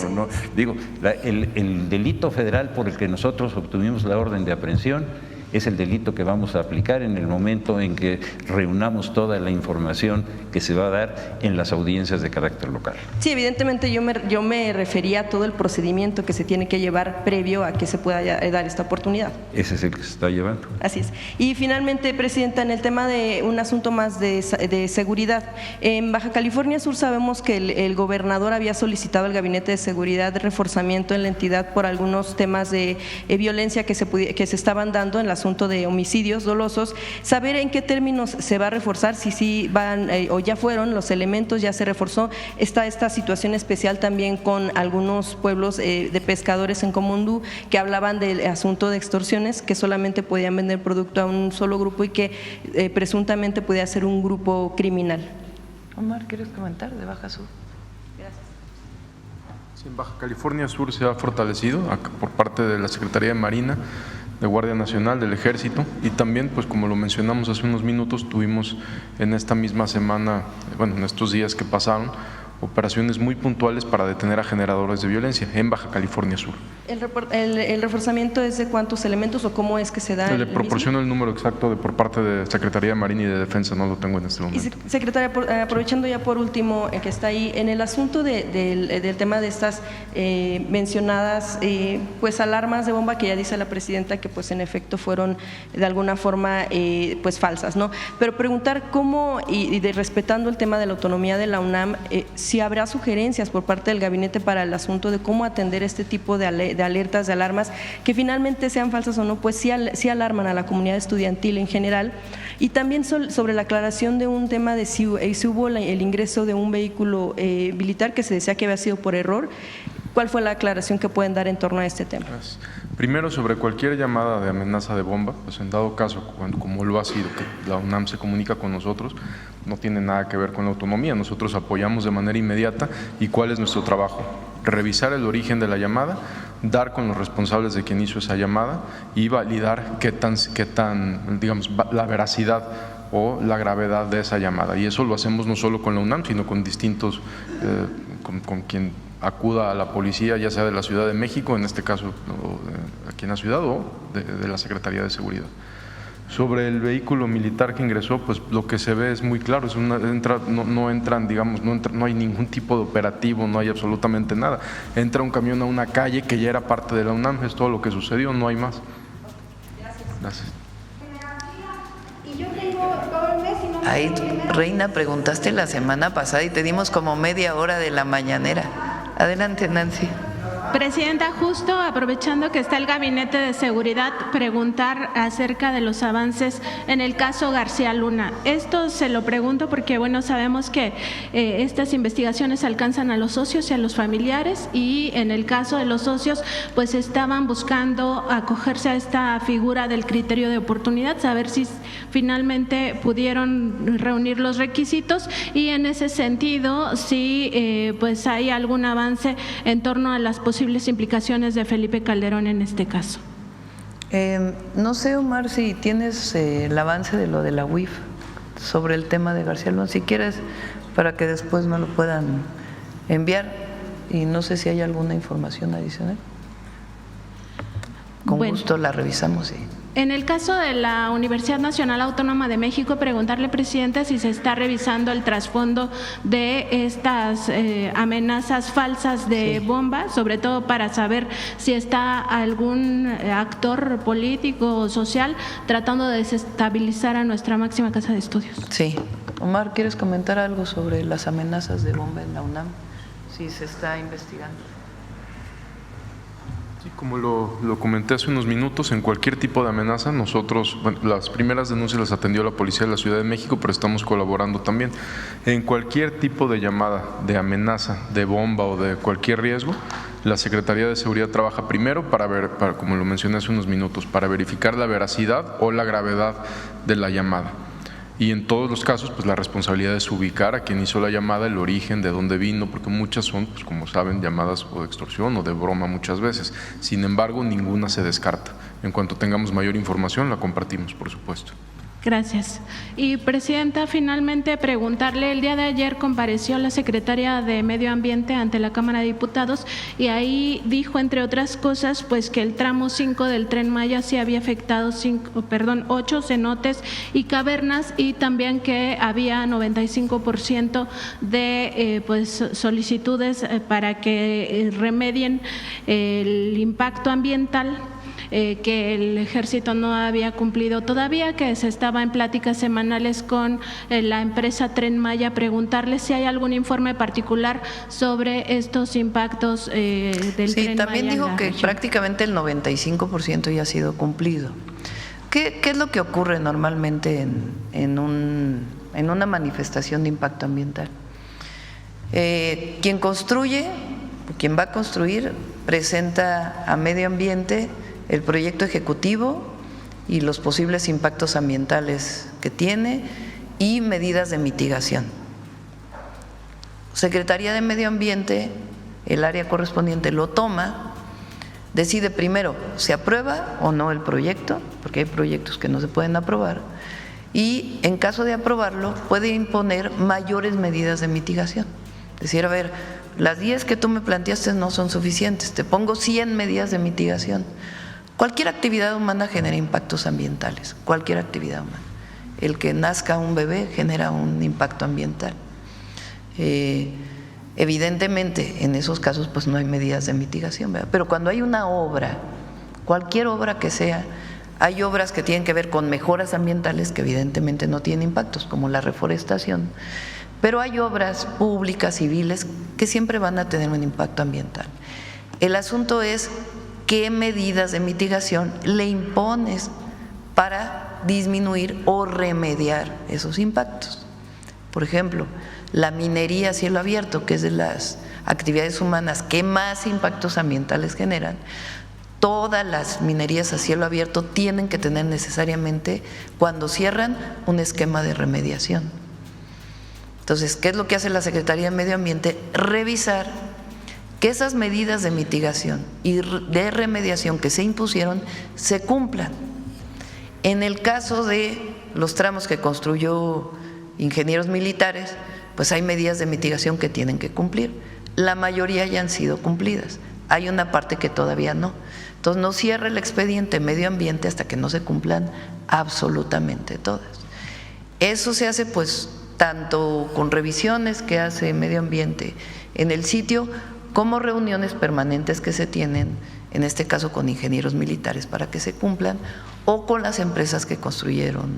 digo, el delito federal por el que nosotros obtuvimos la orden de aprehensión es el delito que vamos a aplicar en el momento en que reunamos toda la información que se va a dar en las audiencias de carácter local. Sí, evidentemente yo me refería a todo el procedimiento que se tiene que llevar previo a que se pueda dar esta oportunidad. Ese es el que se está llevando. Así es. Y finalmente, Presidenta, en el tema de un asunto más de seguridad, en Baja California Sur sabemos que el gobernador había solicitado al Gabinete de Seguridad de reforzamiento en la entidad por algunos temas de violencia que se estaban dando en el asunto de homicidios dolosos. Saber en qué términos se va a reforzar, si sí van o ya fueron los elementos, ya se reforzó. Está esta situación especial también con algunos pueblos de pescadores en Comondú que hablaban del asunto de extorsiones, que solamente podían vender producto a un solo grupo y que presuntamente podía ser un grupo criminal. Omar, ¿quieres comentar de Baja Sur? Gracias. Sí, en Baja California Sur se ha fortalecido por parte de la Secretaría de Marina, de Guardia Nacional, del Ejército, y también, pues como lo mencionamos hace unos minutos, tuvimos en esta misma semana, bueno, en estos días que pasaron, operaciones muy puntuales para detener a generadores de violencia en Baja California Sur. ¿El reforzamiento es de cuántos elementos o cómo es que se da? Le proporciono el número exacto por parte de Secretaría de Marina y de Defensa, no lo tengo en este momento. Y secretaria, aprovechando ya por último que está ahí, en el asunto del tema de estas mencionadas pues alarmas de bomba que ya dice la presidenta que pues en efecto fueron de alguna forma pues falsas, ¿no? Pero preguntar cómo, respetando el tema de la autonomía de la UNAM, si habrá sugerencias por parte del gabinete para el asunto de cómo atender este tipo de alertas, de alarmas, que finalmente sean falsas o no, pues sí alarman a la comunidad estudiantil en general. Y también sobre la aclaración de un tema de si hubo el ingreso de un vehículo militar que se decía que había sido por error. ¿Cuál fue la aclaración que pueden dar en torno a este tema? Primero, sobre cualquier llamada de amenaza de bomba, pues en dado caso, como lo ha sido, que la UNAM se comunica con nosotros, no tiene nada que ver con la autonomía. Nosotros apoyamos de manera inmediata. ¿Y cuál es nuestro trabajo? Revisar el origen de la llamada, dar con los responsables de quien hizo esa llamada y validar qué tan digamos, la veracidad o la gravedad de esa llamada. Y eso lo hacemos no solo con la UNAM, sino con distintos, con quien acuda a la policía, ya sea de la Ciudad de México, en este caso aquí en la ciudad, o de la Secretaría de Seguridad. Sobre el vehículo militar que ingresó, pues lo que se ve es muy claro, no hay ningún tipo de operativo, no hay absolutamente nada. Entra un camión a una calle que ya era parte de la UNAM, es todo lo que sucedió, no hay más. Gracias. Ahí, Reina, preguntaste la semana pasada y te dimos como media hora de la mañanera. Adelante, Nancy. Presidenta, justo aprovechando que está el Gabinete de Seguridad, preguntar acerca de los avances en el caso García Luna. Esto se lo pregunto porque, bueno, sabemos que estas investigaciones alcanzan a los socios y a los familiares, y en el caso de los socios, pues estaban buscando acogerse a esta figura del criterio de oportunidad, saber si finalmente pudieron reunir los requisitos, y en ese sentido, si pues hay algún avance en torno a las posibles implicaciones de Felipe Calderón en este caso. No sé, Omar, si tienes el avance de lo de la UIF sobre el tema de García Luna, si quieres, para que después me lo puedan enviar, y no sé si hay alguna información adicional. Con gusto la revisamos. Sí. En el caso de la Universidad Nacional Autónoma de México, preguntarle, Presidenta, si se está revisando el trasfondo de estas amenazas falsas de bomba, sobre todo para saber si está algún actor político o social tratando de desestabilizar a nuestra máxima casa de estudios. Sí. Omar, ¿quieres comentar algo sobre las amenazas de bomba en la UNAM? Si se está investigando. Como lo comenté hace unos minutos, en cualquier tipo de amenaza, nosotros, bueno, las primeras denuncias las atendió la Policía de la Ciudad de México, pero estamos colaborando también. En cualquier tipo de llamada, de amenaza, de bomba o de cualquier riesgo, la Secretaría de Seguridad trabaja primero como lo mencioné hace unos minutos, para verificar la veracidad o la gravedad de la llamada. Y en todos los casos, pues la responsabilidad es ubicar a quien hizo la llamada, el origen, de dónde vino, porque muchas son, pues como saben, llamadas o de extorsión o de broma muchas veces. Sin embargo, ninguna se descarta. En cuanto tengamos mayor información, la compartimos, por supuesto. Gracias. Y, Presidenta, finalmente preguntarle, el día de ayer compareció la Secretaria de Medio Ambiente ante la Cámara de Diputados y ahí dijo, entre otras cosas, pues que el tramo 5 del Tren Maya sí había afectado 8 cenotes y cavernas, y también que había 95% de pues solicitudes para que remedien el impacto ambiental, que el Ejército no había cumplido todavía, que se estaba en pláticas semanales con la empresa Tren Maya. Preguntarle si hay algún informe particular sobre estos impactos del Tren Maya. Sí, también dijo que prácticamente el 95% ya ha sido cumplido. ¿Qué es lo que ocurre normalmente en una manifestación de impacto ambiental? Quien construye, quien va a construir, presenta a medio ambiente el proyecto ejecutivo y los posibles impactos ambientales que tiene y medidas de mitigación. Secretaría de Medio Ambiente, el área correspondiente lo toma, decide primero si aprueba o no el proyecto, porque hay proyectos que no se pueden aprobar, y en caso de aprobarlo puede imponer mayores medidas de mitigación. Decir, a ver, las 10 que tú me planteaste no son suficientes, te pongo 100 medidas de mitigación. Cualquier actividad humana genera impactos ambientales, cualquier actividad humana. El que nazca un bebé genera un impacto ambiental. Evidentemente, en esos casos pues no hay medidas de mitigación, ¿verdad? Pero cuando hay una obra, cualquier obra que sea, hay obras que tienen que ver con mejoras ambientales que evidentemente no tienen impactos, como la reforestación, pero hay obras públicas, civiles, que siempre van a tener un impacto ambiental. El asunto es qué medidas de mitigación le impones para disminuir o remediar esos impactos. Por ejemplo, la minería a cielo abierto, que es de las actividades humanas que más impactos ambientales generan, todas las minerías a cielo abierto tienen que tener necesariamente, cuando cierran, un esquema de remediación. Entonces, ¿qué es lo que hace la Secretaría de Medio Ambiente? Revisar que esas medidas de mitigación y de remediación que se impusieron se cumplan. En el caso de los tramos que construyó Ingenieros Militares, pues hay medidas de mitigación que tienen que cumplir. La mayoría ya han sido cumplidas, hay una parte que todavía no. Entonces no cierra el expediente Medio Ambiente hasta que no se cumplan absolutamente todas. Eso se hace pues tanto con revisiones que hace Medio Ambiente en el sitio, como reuniones permanentes que se tienen, en este caso con ingenieros militares para que se cumplan, o con las empresas que construyeron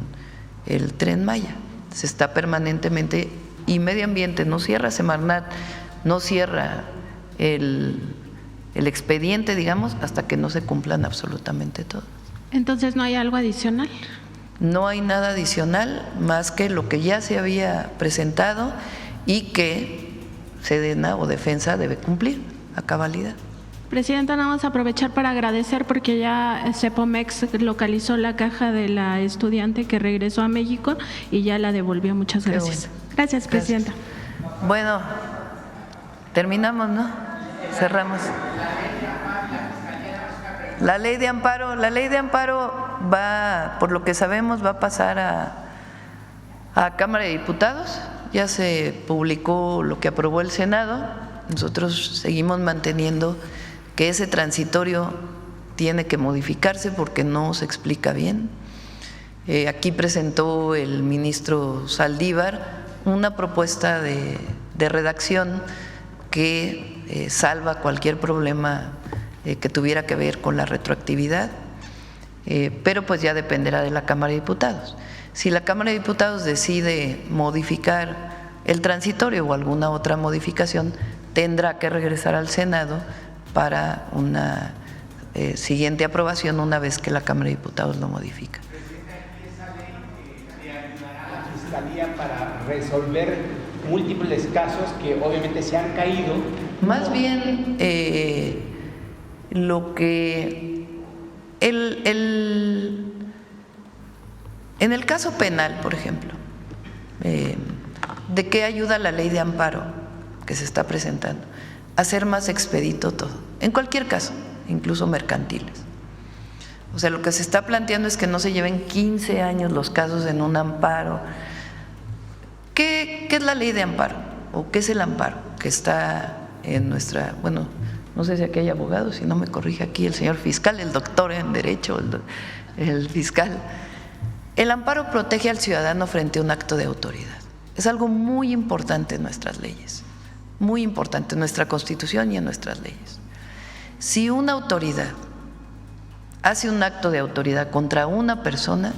el Tren Maya. Se está permanentemente, y Medio Ambiente no cierra, Semarnat no cierra el expediente, digamos, hasta que no se cumplan absolutamente todos. Entonces, ¿no hay algo adicional? No hay nada adicional más que lo que ya se había presentado y que Sedena o Defensa debe cumplir a cabalidad. Presidenta, nada más aprovechar para agradecer porque ya Cepomex localizó la caja de la estudiante que regresó a México y ya la devolvió. Muchas gracias. Bueno. Gracias, Presidenta. Bueno, terminamos, ¿no? Cerramos. La ley de amparo va, por lo que sabemos, va a pasar a Cámara de Diputados. Ya se publicó lo que aprobó el Senado. Nosotros seguimos manteniendo que ese transitorio tiene que modificarse porque no se explica bien. Aquí presentó el ministro Saldívar una propuesta de redacción que salva cualquier problema que tuviera que ver con la retroactividad, pero pues ya dependerá de la Cámara de Diputados. Si la Cámara de Diputados decide modificar el transitorio o alguna otra modificación, tendrá que regresar al Senado para una siguiente aprobación una vez que la Cámara de Diputados lo modifica. ¿Esa ley le ayudará a la Fiscalía para resolver múltiples casos que obviamente se han caído? Más bien, lo que en el caso penal, por ejemplo, ¿de qué ayuda la ley de amparo que se está presentando? Hacer más expedito todo, en cualquier caso, incluso mercantiles. O sea, lo que se está planteando es que no se lleven 15 años los casos en un amparo. ¿Qué es la ley de amparo? ¿O qué es el amparo? Que está en nuestra, bueno, no sé si aquí hay abogados, si no me corrige aquí el señor fiscal, el doctor en Derecho, el fiscal. El amparo protege al ciudadano frente a un acto de autoridad. Es algo muy importante en nuestras leyes, muy importante en nuestra Constitución y en nuestras leyes. Si una autoridad hace un acto de autoridad contra una persona,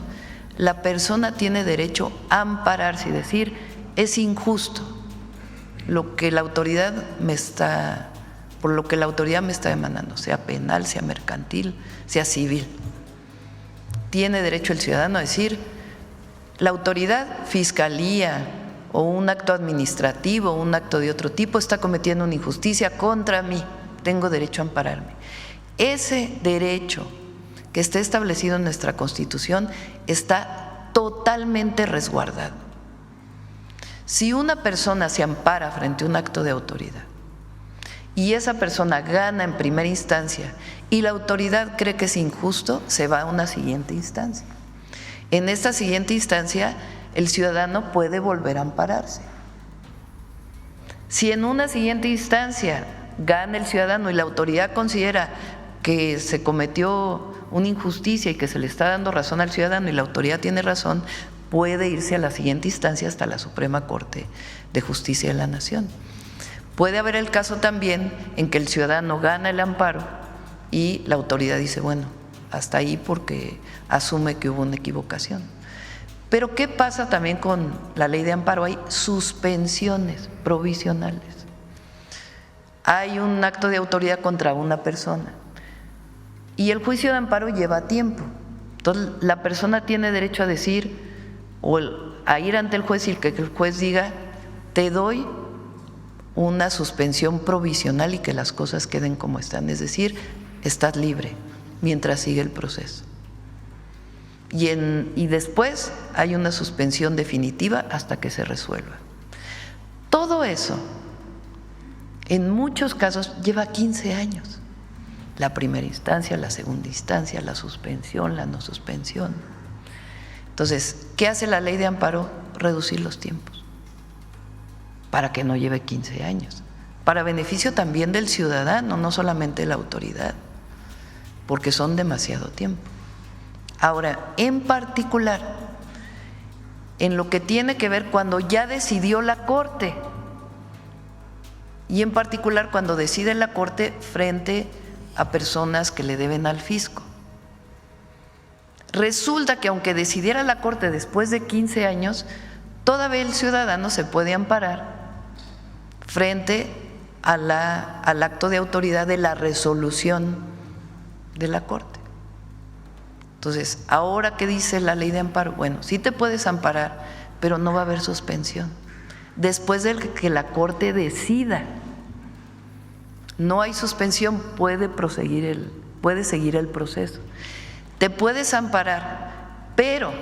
la persona tiene derecho a ampararse y decir, es injusto lo que la autoridad por lo que la autoridad me está demandando, sea penal, sea mercantil, sea civil. Tiene derecho el ciudadano a decir, la autoridad, fiscalía o un acto administrativo, un acto de otro tipo, está cometiendo una injusticia contra mí, tengo derecho a ampararme. Ese derecho que está establecido en nuestra Constitución está totalmente resguardado. Si una persona se ampara frente a un acto de autoridad y esa persona gana en primera instancia y la autoridad cree que es injusto, se va a una siguiente instancia. En esta siguiente instancia, el ciudadano puede volver a ampararse. Si en una siguiente instancia gana el ciudadano y la autoridad considera que se cometió una injusticia y que se le está dando razón al ciudadano y la autoridad tiene razón, puede irse a la siguiente instancia hasta la Suprema Corte de Justicia de la Nación. Puede haber el caso también en que el ciudadano gana el amparo y la autoridad dice, bueno, hasta ahí porque asume que hubo una equivocación. Pero ¿qué pasa también con la ley de amparo? Hay suspensiones provisionales. Hay un acto de autoridad contra una persona y el juicio de amparo lleva tiempo. Entonces la persona tiene derecho a decir o a ir ante el juez y que el juez diga, te doy una suspensión provisional y que las cosas queden como están, es decir, estás libre mientras sigue el proceso. Y después hay una suspensión definitiva hasta que se resuelva. Todo eso, en muchos casos, lleva 15 años. La primera instancia, la segunda instancia, la suspensión, la no suspensión. Entonces, ¿qué hace la ley de amparo? Reducir los tiempos para que no lleve 15 años, para beneficio también del ciudadano, no solamente de la autoridad, porque son demasiado tiempo. Ahora, en particular, en lo que tiene que ver cuando ya decidió la Corte, y en particular cuando decide la Corte frente a personas que le deben al fisco. Resulta que aunque decidiera la Corte después de 15 años, todavía el ciudadano se puede amparar frente al acto de autoridad de la resolución de la Corte. Entonces, ahora que dice la ley de amparo, bueno, sí te puedes amparar, pero no va a haber suspensión. Después de que la Corte decida, no hay suspensión, puede seguir el proceso. Te puedes amparar, pero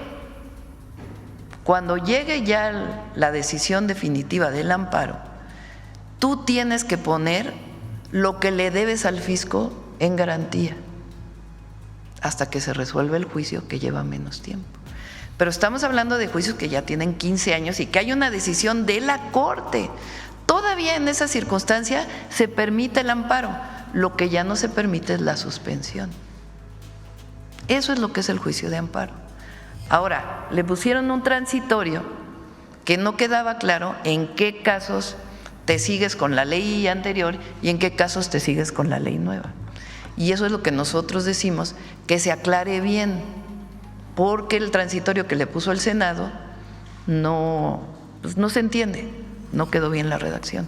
cuando llegue ya la decisión definitiva del amparo, tú tienes que poner lo que le debes al fisco en garantía hasta que se resuelva el juicio, que lleva menos tiempo. Pero estamos hablando de juicios que ya tienen 15 años y que hay una decisión de la Corte. Todavía en esa circunstancia se permite el amparo, lo que ya no se permite es la suspensión. Eso es lo que es el juicio de amparo. Ahora, le pusieron un transitorio que no quedaba claro en qué casos te sigues con la ley anterior y en qué casos te sigues con la ley nueva. Y eso es lo que nosotros decimos, que se aclare bien, porque el transitorio que le puso el Senado no se entiende, no quedó bien la redacción.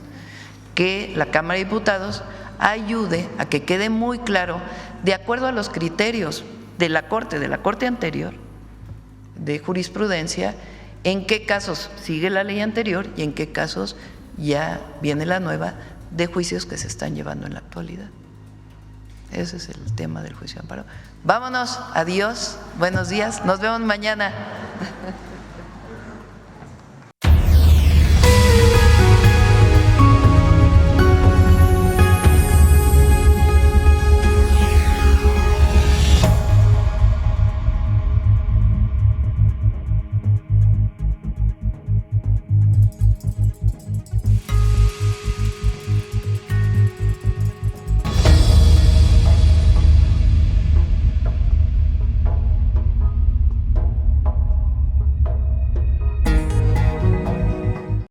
Que la Cámara de Diputados ayude a que quede muy claro, de acuerdo a los criterios de la Corte anterior, de jurisprudencia, en qué casos sigue la ley anterior y en qué casos ya viene la nueva de juicios que se están llevando en la actualidad. Ese es el tema del juicio de amparo. Vámonos, adiós, buenos días, nos vemos mañana.